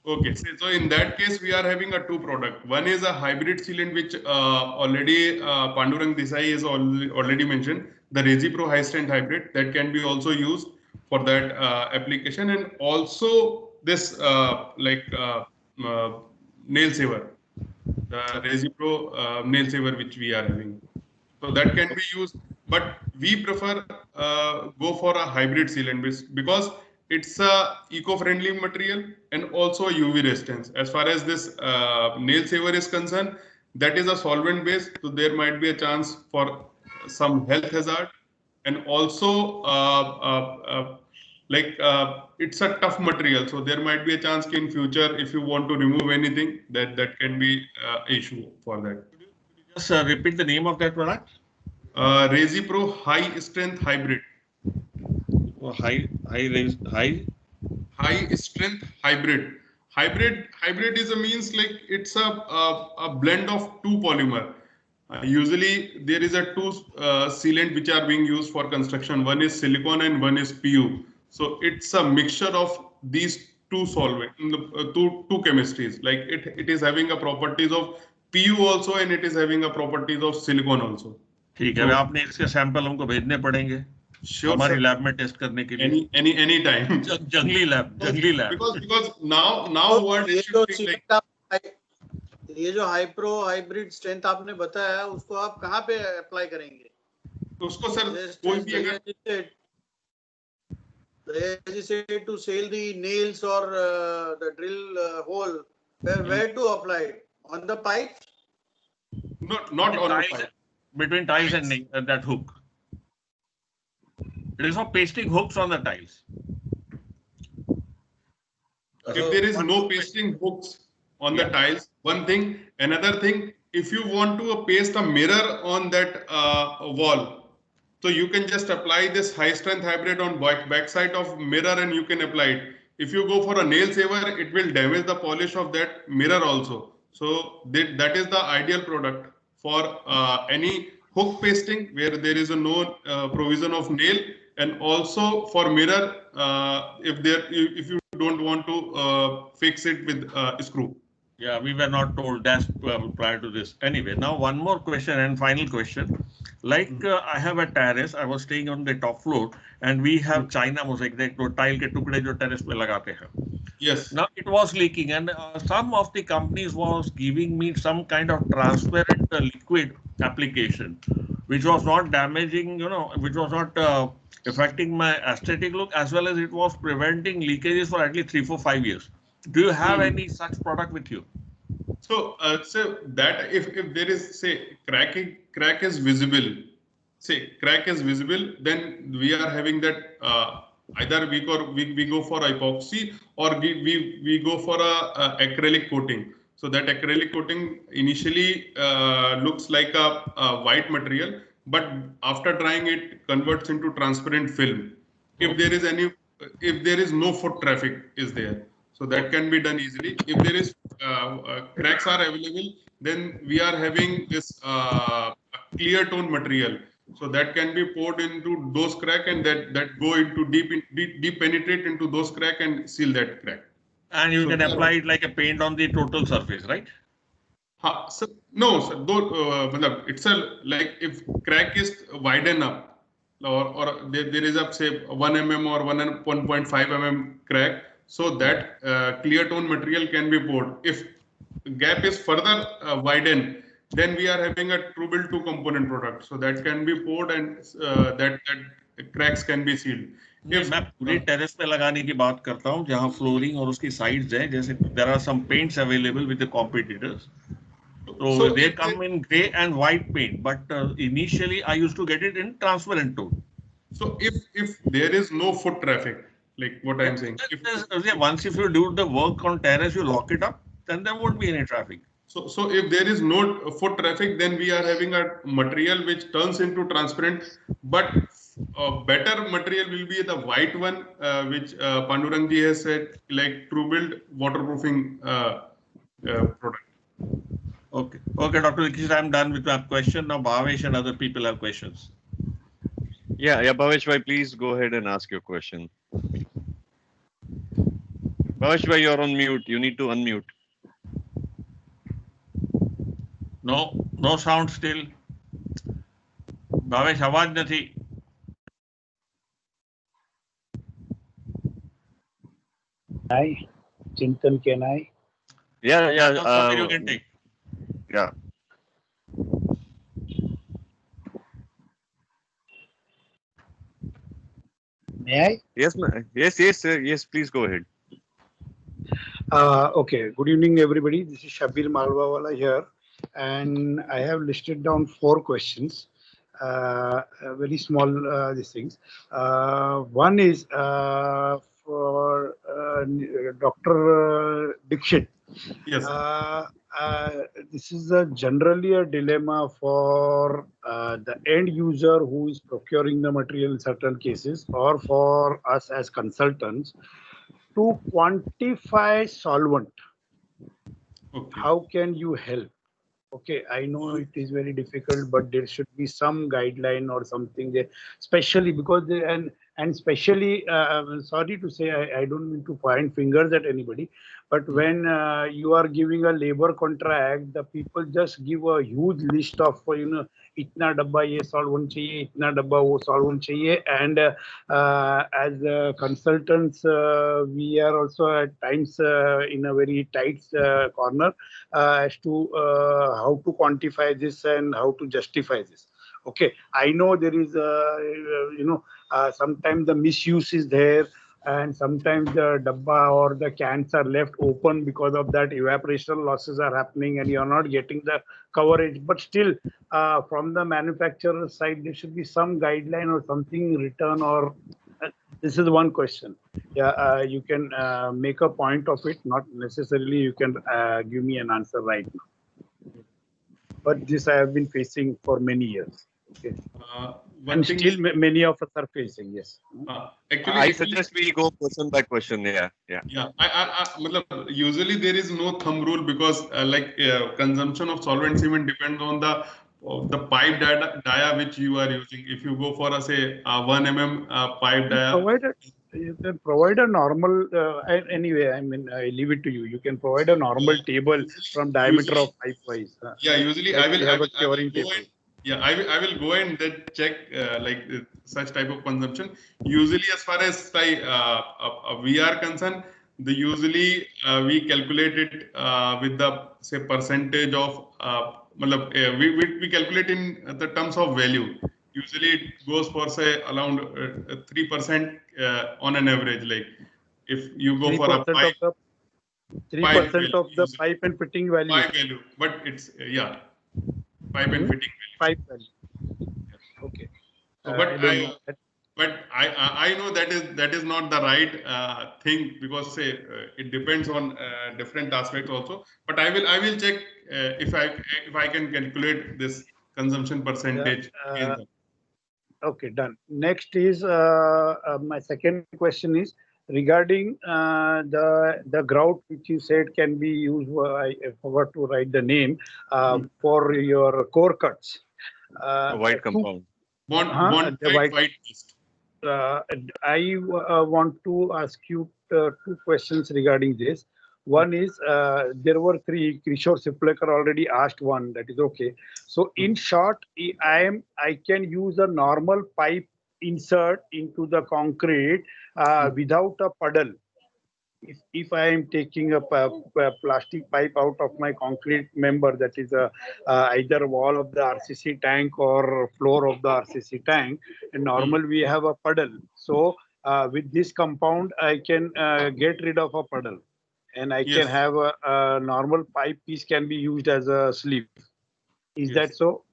Okay, so in that case, we are having a two product. One is a hybrid sealant, which already Pandurang Desai has already mentioned, the ResiPro High Strength Hybrid that can be also used for that application, and also this nail saver, the ResiPro nail saver which we are having. So that can be used, but we prefer go for a hybrid sealant because it's a eco-friendly material and also UV resistance. As far as this nail saver is concerned, that is a solvent base, so there might be a chance for some health hazard, and also it's a tough material, so there might be a chance in future if you want to remove anything, that can be issue for that. Just repeat the name of that product. ResiPro High Strength Hybrid. High Strength Hybrid. Hybrid is a means like it's a blend of two polymer. Usually there is a two sealant which are being used for construction. One is silicone and one is PU. So it's a mixture of these two solvent, two chemistries. Like it is having a properties of PU also, and it is having a properties of silicone also. ठीक है, आपने इसके sample हमको भेजने पड़ेंगे हमारी lab में test करने के लिए. Any time. जंगली लैब. Because now what ये जो हाइप्रो हाइब्रिड स्ट्रेंथ आपने बताया उसको आप कहाँ पे अप्लाई करेंगे? तो उसको सर कोई भी अगर registered to sell the nails or the drill hole, where to apply it? On the pipe? Not on the pipe. Between tiles and that hook. It is for pasting hooks on the tiles. If there is no pasting hooks on the tiles, one thing. Another thing, if you want to paste a mirror on that wall, so you can just apply this high strength hybrid on back side of mirror and you can apply it. If you go for a nail saver, it will damage the polish of that mirror also. So that is the ideal product for any hook pasting where there is no provision of nail, and also for mirror if you don't want to fix it with screw. Yeah, we were not told that prior to this. Anyway, now one more question and final question. Like I have a terrace, I was staying on the top floor, and we have China mosaic, tile ke tukde jo terrace pe lagate hain. Yes. Now it was leaking, and some of the companies was giving me some kind of transparent liquid application, which was not damaging, which was not affecting my aesthetic look, as well as it was preventing leakages for at least 3, 4, 5 years. Do you have any such product with you? So that if there is crack is visible, then we are having that either we go for epoxy or we go for a acrylic coating. So that acrylic coating initially looks like a white material, but after drying it converts into transparent film. If there is no foot traffic is there. So that can be done easily. If there is cracks are available, then we are having this clear tone material. So that can be poured into those crack, and that go into deep penetrate into those crack and seal that crack. And you can apply it like a paint on the total surface, right? No, sir. It's like if crack is widen up, or there is a say 1 mm or 1.5 mm crack. So that clear tone material can be poured. If gap is further widened, then we are having a TrueBuild 2 component product. So that can be poured, and that cracks can be sealed. मैं पूरे terrace पे लगाने की बात करता हूँ जहाँ flooring और उसकी साइड्स हैं, जैसे there are some paints available with the competitors. So they come in grey and white paint, but initially I used to get it in transparent tone. So if there is no foot traffic, like what I'm saying, once if you do the work on terrace, you lock it up, then there won't be any traffic. So if there is no foot traffic, then we are having a material which turns into transparent. But better material will be the white one, which Pandurangji has said, like TrueBuild waterproofing product. Okay. Okay, Dr. Dikshit, I'm done with my question. Now Bhavesh and other people have questions. Yeah, Bhavesh bhai, please go ahead and ask your question. Bhavesh bhai, you're on mute. You need to unmute. No sound still. Bhavesh, आवाज નથી. Chintan, can I? Yeah. Samir, you can take. Yeah. May I? Yes, please go ahead. Okay. Good evening, everybody. This is Shabir Malwawala here, and I have listed down 4 questions. Very small these things. One is for Dr. Dikshit. Yes. This is generally a dilemma for the end user who is procuring the material in certain cases, or for us as consultants to quantify solvent. Okay. How can you help? Okay, I know it is very difficult, but there should be some guideline or something there, especially because they, and especially, sorry to say, I don't mean to point fingers at anybody, but when you are giving a labor contract, the people just give a huge list of, itna dabba ye solvent chahiye, itna dabba wo solvent chahiye, and as consultants, we are also at times in a very tight corner as to how to quantify this and how to justify this. Okay, I know there is, sometimes the misuse is there, and sometimes the dabba or the cans are left open, because of that evaporation losses are happening and you are not getting the coverage. But still, from the manufacturer side, there should be some guideline or something written, or this is one question. Yeah, you can make a point of it, not necessarily you can give me an answer right now. But this I have been facing for many years. Okay. One And thing still is, many of us are facing, yes. I suggest we go question by question. Yeah. Yeah, matlab, usually there is no thumb rule, because consumption of solvent cement depends on the pipe dia which you are using. If you go for a say 1 mm pipe dia, You can provide a normal, anyway, I mean, I leave it to you. You can provide a normal table from diameter of pipe wise. Yeah, usually like I will we have a go table. and, yeah, I will go and then check such type of consumption. Usually, as far as we are concerned, usually we calculate it with the say percentage of we calculate in the terms of value. Usually it goes for say around 3% on an average. Like if you go for a pipe, 3% of the pipe and fitting value. Pipe value, but it's pipe and fitting value. Pipe value. Okay. So, but I know that is not the right thing, because say it depends on different aspects also. But I will check if I can calculate this consumption percentage. Okay, done. Next is my second question is regarding the grout which you said can be used. I forgot to write the name for your core cuts. White compound. Bond white paste. I want to ask you 2 questions regarding this. One is there were 3. Kishore Siplekar already asked one. That is okay. So in short, I can use a normal pipe insert into the concrete without a puddle. If I am taking a plastic pipe out of my concrete member, that is either wall of the RCC tank or floor of the RCC tank, and normal we have a puddle. So with this compound, I can get rid of a puddle, and I can have a normal pipe piece can be used as a sleeve. Is that so?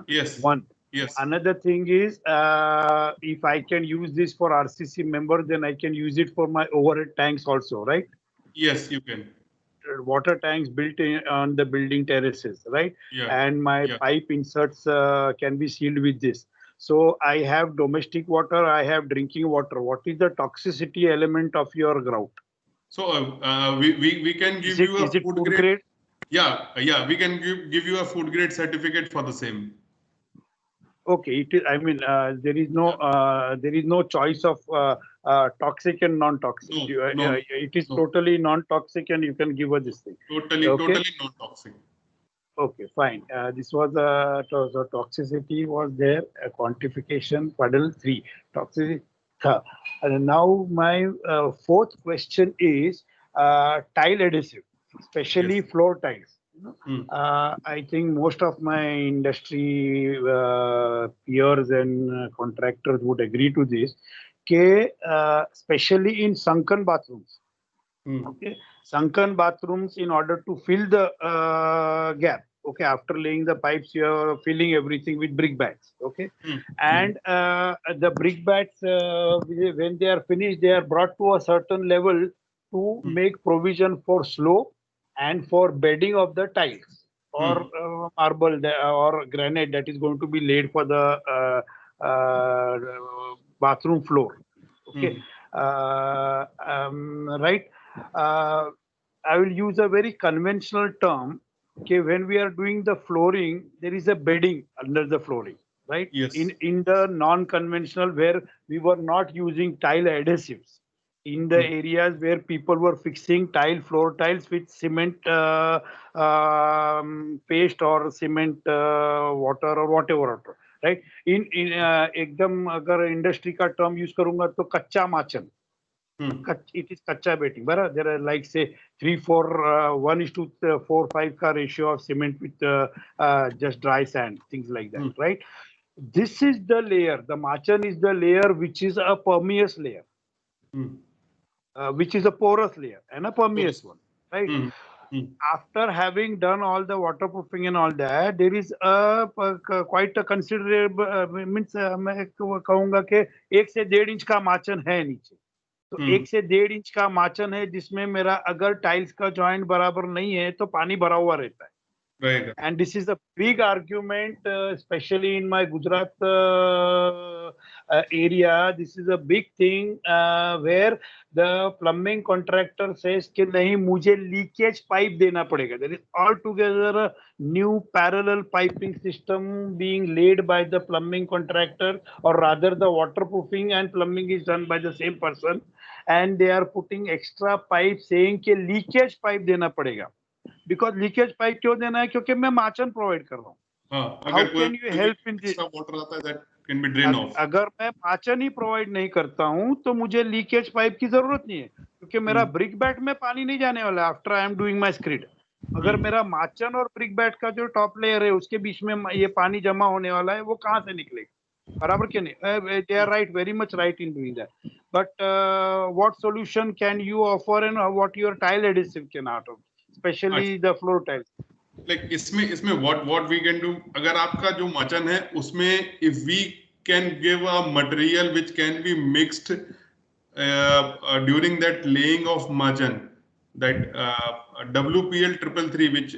Yes. One. Yes. Another thing is, if I can use this for RCC member, then I can use it for my overhead tanks also, right? Yes, you can. Water tanks built on the building terraces, right? Yeah. And my pipe inserts can be sealed with this. So I have domestic water, I have drinking water. What is the toxicity element of your grout? So we can give you a is it food food grade. grade? Yeah, we can give you a food grade certificate for the same. Okay, it is. I mean, there is no choice of toxic and non-toxic. No. It is totally non-toxic, and you can give us this thing. Totally non-toxic. Okay, fine. This was so toxicity was there. Quantification, puddle 3. Toxicity. And now my fourth question is tile adhesive, especially Yes. floor tiles. I think most of my industry peers and contractors would agree to this. Especially in sunken bathrooms. Okay, sunken bathrooms, in order to fill the gap. Okay, after laying the pipes, you are filling everything with brick bats. Okay, and the brick bats, when they are finished, they are brought to a certain level to make provision for slope and for bedding of the tiles or marble or granite that is going to be laid for the bathroom floor. Okay, right. I will use a very conventional term. Okay, when we are doing the flooring, there is a bedding under the flooring, right? Yes. In the non-conventional, where we were not using tile adhesives, in the areas where people were fixing floor tiles with cement paste or cement water or whatever, right? In एकदम अगर industry का term use करूँगा तो कच्चा माचन. It is kacha bedding. There are like say 1:4, 5 ratio of cement with just dry sand, things like that, right? This is the layer. The machan is the layer which is a permeous layer, which is a porous layer and a permeous one, right? After having done all the waterproofing and all that, there is quite a considerable means मैं कहूँगा कि 1 से 1.5 inch का माचन है नीचे. तो 1 से 1.5 inch का माचन है जिसमें मेरा अगर टाइल्स का जॉइंट बराबर नहीं है तो पानी भरा हुआ रहता है. Right. And this is a big argument, especially in my Gujarat area. This is a big thing where the plumbing contractor says कि नहीं मुझे leakage pipe देना पड़ेगा. There is altogether a new parallel piping system being laid by the plumbing contractor, or rather the waterproofing and plumbing is done by the same person, and they are putting extra pipe saying कि leakage pipe देना पड़ेगा. Because leakage pipe क्यों देना है? क्योंकि मैं माचन provide कर रहा हूँ. How can you help in this? Water आता है that can be drained off. अगर मैं माचन ही प्रोवाइड नहीं करता हूँ तो मुझे लीकेज पाइप की जरूरत नहीं है, क्योंकि मेरा ब्रिक बैट में पानी नहीं जाने वाला after I am doing my screed. अगर मेरा माचन और ब्रिक बैट का जो टॉप लेयर है उसके बीच में ये पानी जमा होने वाला है, वो कहाँ से निकलेगा? बराबर क्यों नहीं? They are right, very much right in doing that. But what solution can you offer and what your tile adhesive can out of, especially the floor tiles? Like इसमें what we can do, अगर आपका जो माचन है उसमें if we can give a material which can be mixed during that laying of macan, that WPL 333 which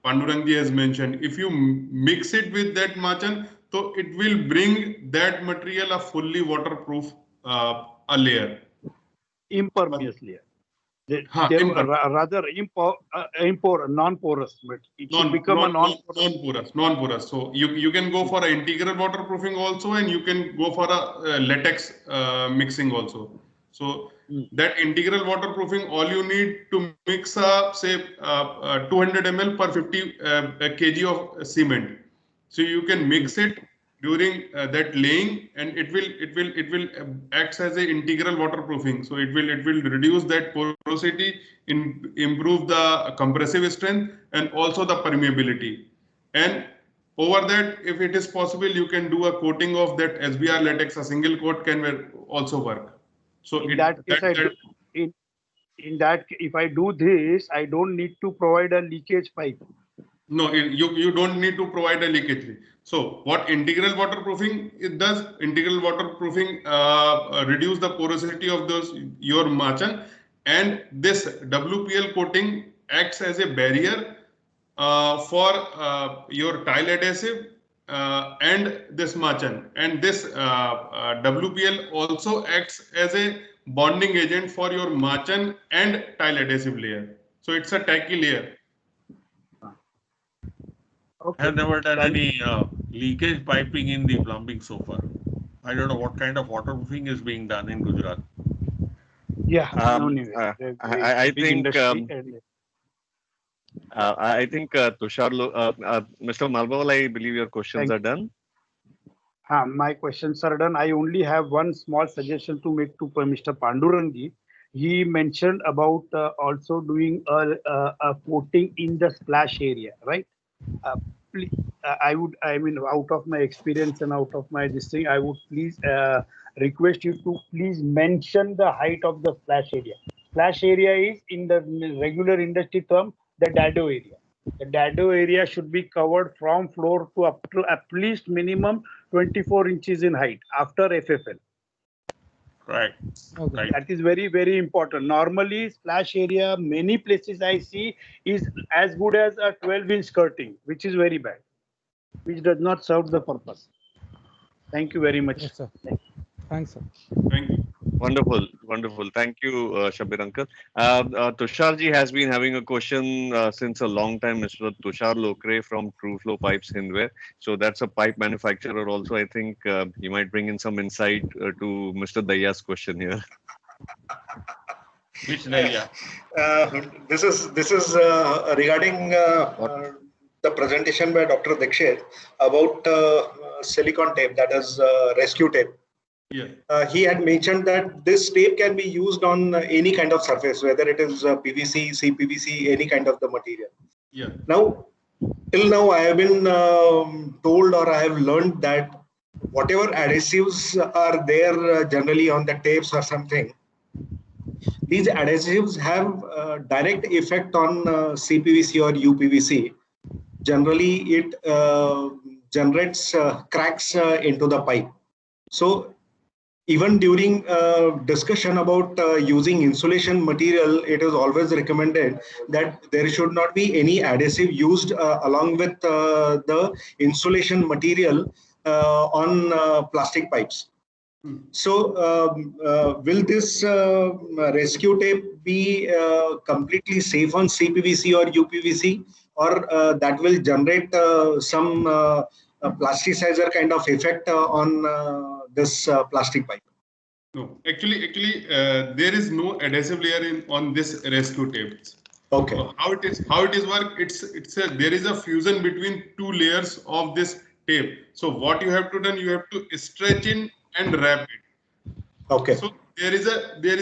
Pandurangji has mentioned, if you mix it with that macan, so it will bring that material a fully waterproof a layer. Impermeous layer. Rather non-porous, but it should become a non-porous. Non-porous. So you can go for an integral waterproofing also, and you can go for a latex mixing also. So that integral waterproofing, all you need to mix say 200 ml per 50 kg of cement. So you can mix it during that laying, and it will acts as an integral waterproofing. So it will reduce that porosity, improve the compressive strength, and also the permeability. And over that, if it is possible, you can do a coating of that SBR latex. A single coat can also work. So in that case, if I do this, I don't need to provide a leakage pipe. No, you don't need to provide a leakage. So what integral waterproofing it does? Integral waterproofing reduce the porosity of your macan, and this WPL coating acts as a barrier for your tile adhesive and this Machan, and this WPL also acts as a bonding agent for your Machan and tile adhesive layer. So it's a tacky layer. I have never done any leakage piping in the plumbing so far. I don't know what kind of waterproofing is being done in Gujarat. Yeah, no Um, need. I Big think industry and I think Mr. Malbawal, I believe your questions Thank are done. my questions are done. I only have one small suggestion to make to Mr. Pandurangi. He mentioned about also doing a coating in the splash area, right? Please, I mean, out of my experience and out of my this thing, I would please request you to please mention the height of the splash area. Splash area is in the regular industry term, the dado area. The dado area should be covered from floor to up to at least minimum 24 inches in height after FFL. Right. Okay. Right. That is very, very important. Normally, splash area, many places I see is as good as a 12-inch skirting, which is very bad, which does not serve the purpose. Thank you very much. Yes, sir. Thanks, sir. Thank you. Wonderful, wonderful. Thank you, Shabir uncle. Tusharji has been having a question since a long time, Mr. Tushar Lokre from True Flow Pipes Hindware. So that's a pipe manufacturer also. I think he might bring in some insight to Mr. Daya's question here. Which area? This is regarding the presentation by Dr. Dikshit about silicon tape, that is rescue tape. Yeah. He had mentioned that this tape can be used on any kind of surface, whether it is PVC, CPVC, any kind of the material. Yeah. Now, till now, I have been told, or I have learned that whatever adhesives are there generally on the tapes or something, these adhesives have direct effect on CPVC or UPVC. Generally, it generates cracks into the pipe. So even during discussion about using insulation material, it is always recommended that there should not be any adhesive used along with the insulation material on plastic pipes. So will this rescue tape be completely safe on CPVC or UPVC, or that will generate some plasticizer kind of effect on this plastic pipe? No, actually, there is no adhesive layer on this rescue tapes. Okay. How it is work? There is a fusion between two layers of this tape. So what you have to do, you have to stretch in and wrap it. Okay. So there is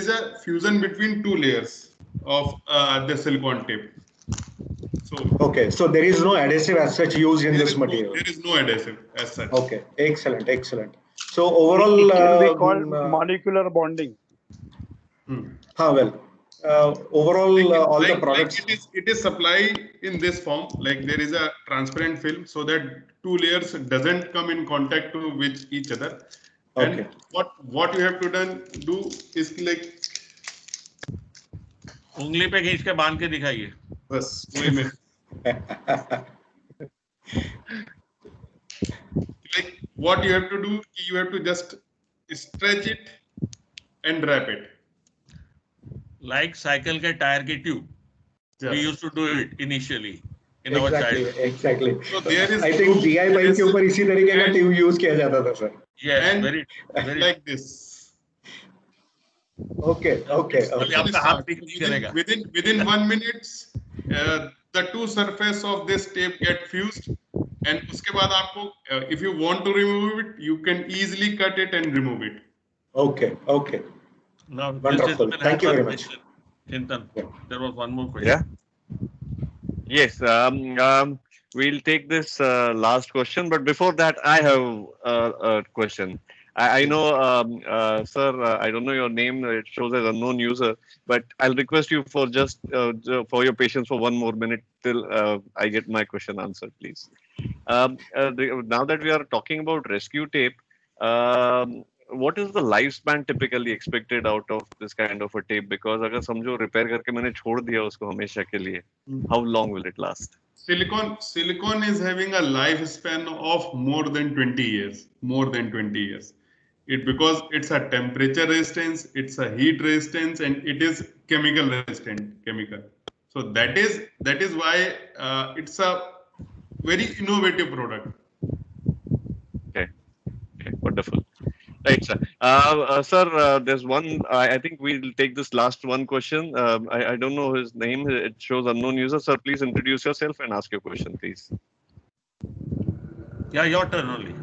a fusion between two layers of the silicone tape. So okay, so there is no adhesive as such used in this material. There is no adhesive as such. Okay, excellent, excellent. So overall, it can be called molecular bonding. Well, overall, all the products. It is supplied in this form. Like there is a transparent film, so that two layers doesn't come in contact with each other. Okay. And what you have to do is like उंगली पे खींच के बांध के दिखाइए. बस वही में. Like what you have to do, you have to just stretch it and wrap it. Like cycle के टायर की tube. Yeah. We used to do it initially in our childhood. Exactly. So there is I think GI pipe के ऊपर इसी तरीके का tube use किया जाता था sir. Yes, and very like this. Okay. Within 1 minute, the two surface of this tape get fused, and उसके बाद आपको, if you want to remove it, you can easily cut it and remove it. Okay. Now, Wonderful. Thank you very much. Chintan, there was one more question. Yeah. Yes. We'll take this last question, but before that, I have a question. I know, sir, I don't know your name. It shows as unknown user, but I'll request you for just for your patience for 1 more minute till I get my question answered, please. Now that we are talking about rescue tape, what is the lifespan typically expected out of this kind of a tape? Because अगर समझो repair करके मैंने छोड़ दिया उसको हमेशा के लिए, how long will it last? Silicon is having a lifespan of more than 20 years. More than 20 years. Because it's a temperature resistance, it's a heat resistance, and it is chemical resistant. So that is why it's a very innovative product. Okay, wonderful. Right, sir. Sir, there's one. I think we'll take this last one question. I don't know his name. It shows unknown user. Sir, please introduce yourself and ask your question, please. Yeah, your turn only.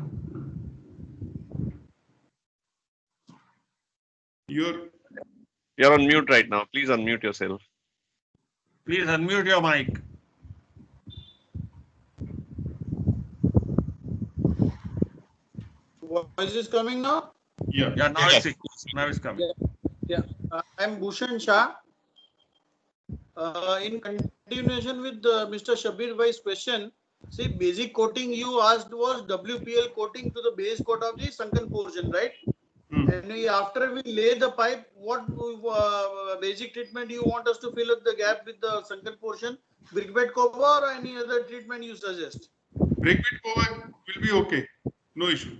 You're on mute right now. Please unmute yourself. Please unmute your mic. Voice is coming now? Yeah. Yeah, now it's coming. Yeah. I'm Bhushan Shah. In continuation with Mr. Shabir Bhai's question, see, basic coating you asked was WPL coating to the base coat of the sunken portion, right? And after we lay the pipe, what basic treatment you want us to fill up the gap with the sunken portion? Brickbat cover or any other treatment you suggest? Brickbat cover will be okay. No issue.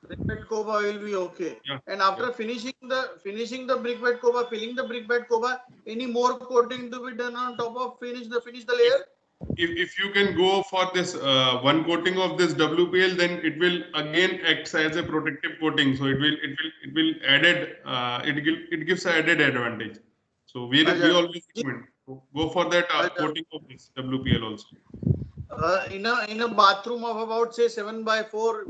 Brickbat cover will be okay. Yeah. And after finishing the brickbat cover, filling the brickbat cover, any more coating to be done on top of finish the layer? If you can go for this one coating of this WPL, then it will again act as a protective coating. So it will added it gives an added advantage. So we always recommend go for that coating of this WPL also. In a bathroom of about say 7x4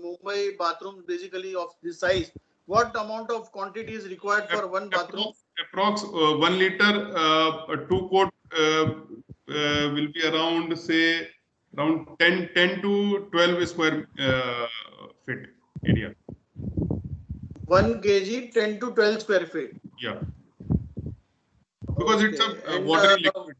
Mumbai bathrooms basically of this size, what amount of quantity is required for one bathroom? Approx 1 liter 2 coat will be around say around 10 to 12 square feet area. 1 kg 10 to 12 square feet. Yeah. Because it's a watery liquid.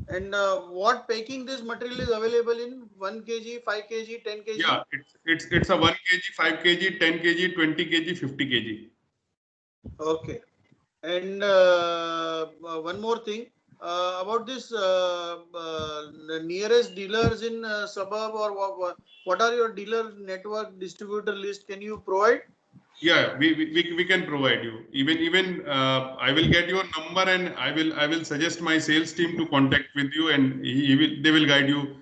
And what packing this material is available in 1 kg, 5 kg, 10 kg? Yeah, it's a 1 kg, 5 kg, 10 kg, 20 kg, 50 kg. Okay. And one more thing about this the nearest dealers in suburb or what are your dealer network distributor list? Can you provide? Yeah, we can provide you. Even I will get your number and I will suggest my sales team to contact with you, and they will guide you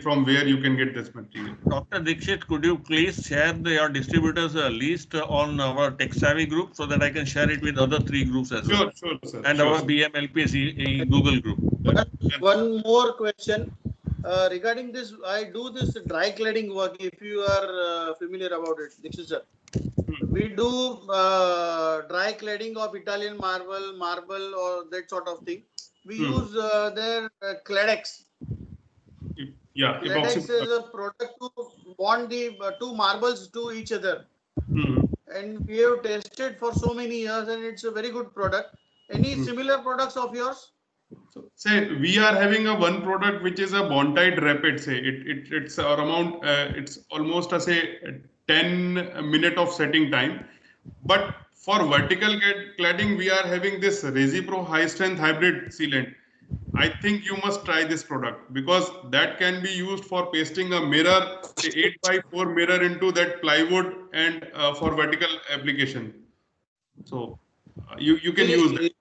from where you can get this material. Dr. Dixit, could you please share your distributors list on our TechSavvy group so that I can share it with other 3 groups as well? Sure, sir. And our BMLPC Google group. One more question regarding this. I do this dry cladding work. If you are familiar about it, Dixit sir. We do dry cladding of Italian marble or that sort of thing. We use their Cladex. Yeah, Cladex is a product to bond the 2 marbles to each other. And we have tested for so many years and it's a very good product. Any similar products of yours? So, say we are having a one product which is a Bondtite Rapid. Say it's around it's almost a say 10 minute of setting time. But for vertical cladding, we are having this ResiPro high strength hybrid sealant. I think you must try this product because that can be used for pasting a mirror, say 8x4 mirror into that plywood and for vertical application. So you can use that.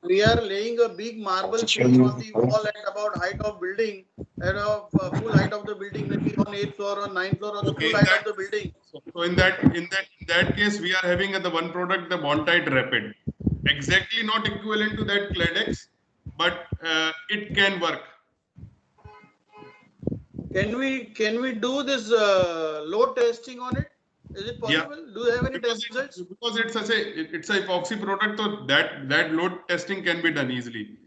We are laying a big marble piece on the wall at about height of building, at a full height of the building, maybe on 8th floor or 9th floor or the full height of the building. So in that case, we are having the one product, the Bondtite Rapid. Exactly not equivalent to that Cladex, but it can work. Can we do this load testing on it? Is it possible? Yeah. Do you have any test results? Because it's a epoxy product, so that load testing can be done easily.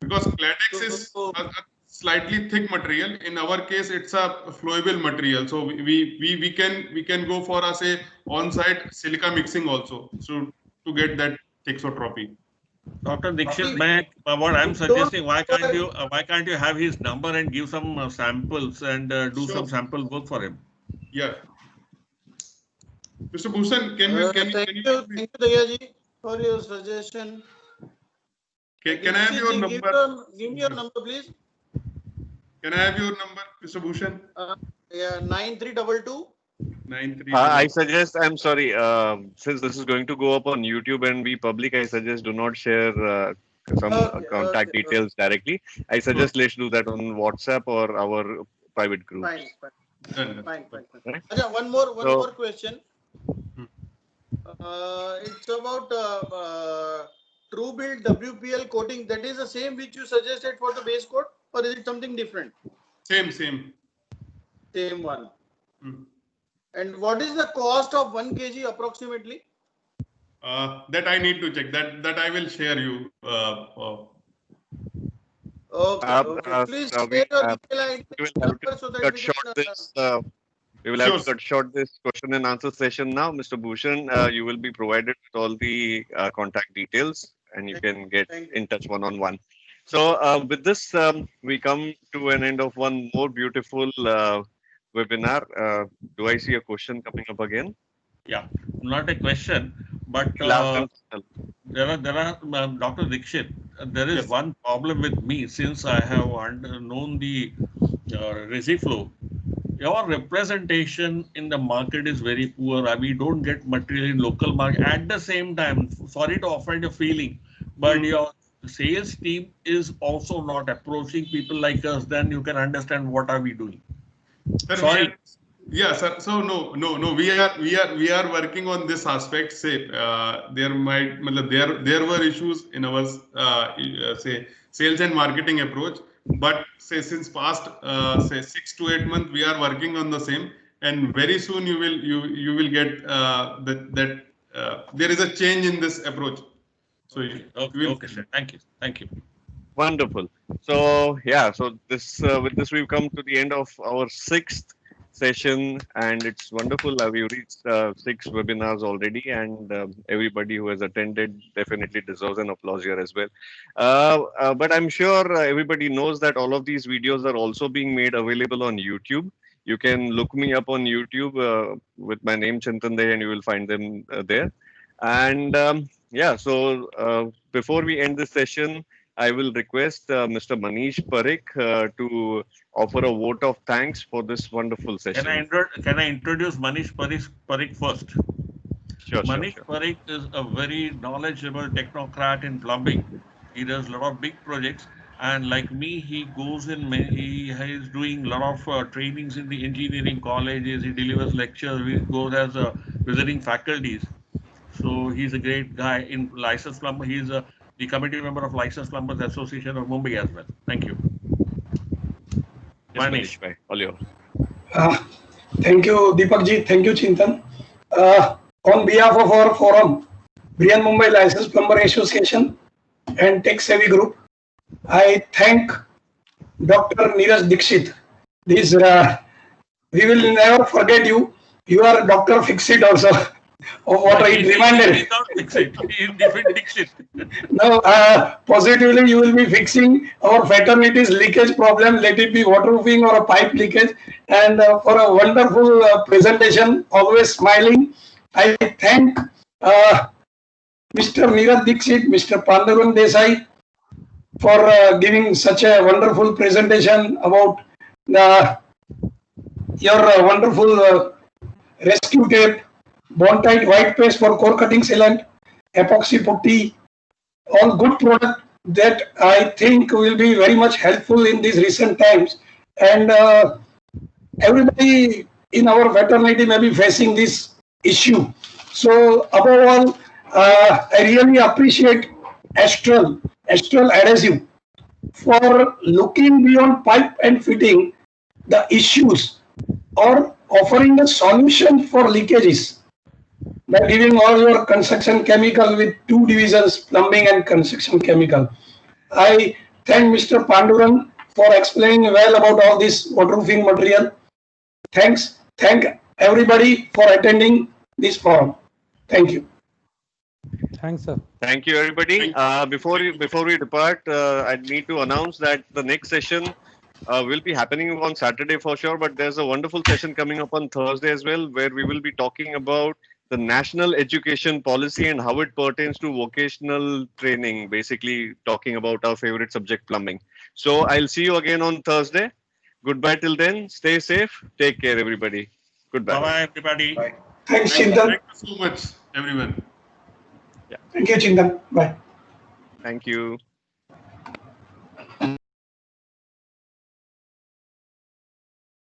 Because Cladex is a slightly thick material. In our case, it's a flowable material. So we can go for say on-site silica mixing also, so to get that thixotropy. Dr. Dixit, what I'm suggesting, why can't you have his number and give some samples and do some sample work for him? Yeah. Mr. Bhushan, can you Thank you, Dayaji, for your suggestion. Can I have your number? Give me your number, please. Can I have your number, Mr. Bhushan? Yeah, 9322. 93. I suggest, I'm sorry, since this is going to go up on YouTube and be public, I suggest do not share some contact details directly. I suggest let's do that on WhatsApp or our private group. Fine. Right? Ajay, one more question. It's about TrueBuild WPL coating. That is the same which you suggested for the base coat, or is it something different? Same. Same one. And what is the cost of 1 kg approximately? That I need to check. That I will share you. Okay. Please share your email ID number so that we can. We will have to cut short this question and answer session now. Mr. Bhushan, you will be provided with all the contact details and you can get in touch one-on-one. So with this, we come to an end of one more beautiful webinar. Do I see a question coming up again? Yeah, not a question, but there are Dr. Dixit, there is one problem with me since I have known the Resiflow. Your representation in the market is very poor. We don't get material in local market. At the same time, sorry to offend your feeling, but your sales team is also not approaching people like us. Then you can understand what are we doing. Sir, sorry. Yeah, sir. So no. We are working on this aspect. Say there were issues in our say sales and marketing approach. But say since past say 6 to 8 months, we are working on the same, and very soon you will get that there is a change in this approach. So okay, sir. Thank you. Wonderful. So yeah, so this with this we've come to the end of our 6th session, and it's wonderful. We've reached 6 webinars already, and everybody who has attended definitely deserves an applause here as well. But I'm sure everybody knows that all of these videos are also being made available on YouTube. You can look me up on YouTube with my name Chintan Dey, and you will find them there. And yeah, so before we end this session, I will request Mr. Manish Parikh to offer a vote of thanks for this wonderful session. Can I introduce Manish Parikh first? Sure. Manish Parikh is a very knowledgeable technocrat in plumbing. He does a lot of big projects, and like me, he goes in. He is doing a lot of trainings in the engineering colleges. He delivers lectures. He goes as visiting faculties. So he's a great guy in licensed plumber. He's the committee member of Licensed Plumbers Association of Mumbai as well. Thank you. Yes, Manish bhai, all yours. Thank you, Deepak ji. Thank you, Chintan. On behalf of our forum, Brihan Mumbai Licensed Plumber Association and Tech Savvy Group, I thank Dr. Neeraj Dixit. This we will never forget you. You are Dr. Fixit also. Of what I reminded. He's not Dixit. He's different Dixit. No, positively you will be fixing our fraternity's leakage problem. Let it be waterproofing or a pipe leakage. And for a wonderful presentation, always smiling. I thank Mr. Neeraj Dixit, Mr. Pandurang Desai for giving such a wonderful presentation about your wonderful rescue tape, Bondtite white paste for core cutting sealant, epoxy putty, all good product that I think will be very much helpful in these recent times. And everybody in our fraternity may be facing this issue. So above all, I really appreciate Astral Adhesive for looking beyond pipe and fitting the issues or offering a solution for leakages by giving all your construction chemical with 2 divisions, plumbing and construction chemical. I thank Mr. Pandurang for explaining well about all this waterproofing material. Thanks. Thank everybody for attending this forum. Thank you. Thanks, sir. Thank you, everybody. Before we depart, I need to announce that the next session will be happening on Saturday for sure, but there's a wonderful session coming up on Thursday as well, where we will be talking about the national education policy and how it pertains to vocational training, basically talking about our favorite subject, plumbing. So I'll see you again on Thursday. Goodbye till then. Stay safe. Take care, everybody. Goodbye. Bye-bye, everybody. Bye. Thanks, Chintan. Thank you so much, everyone. Thank you, Chintan. Bye. Thank you.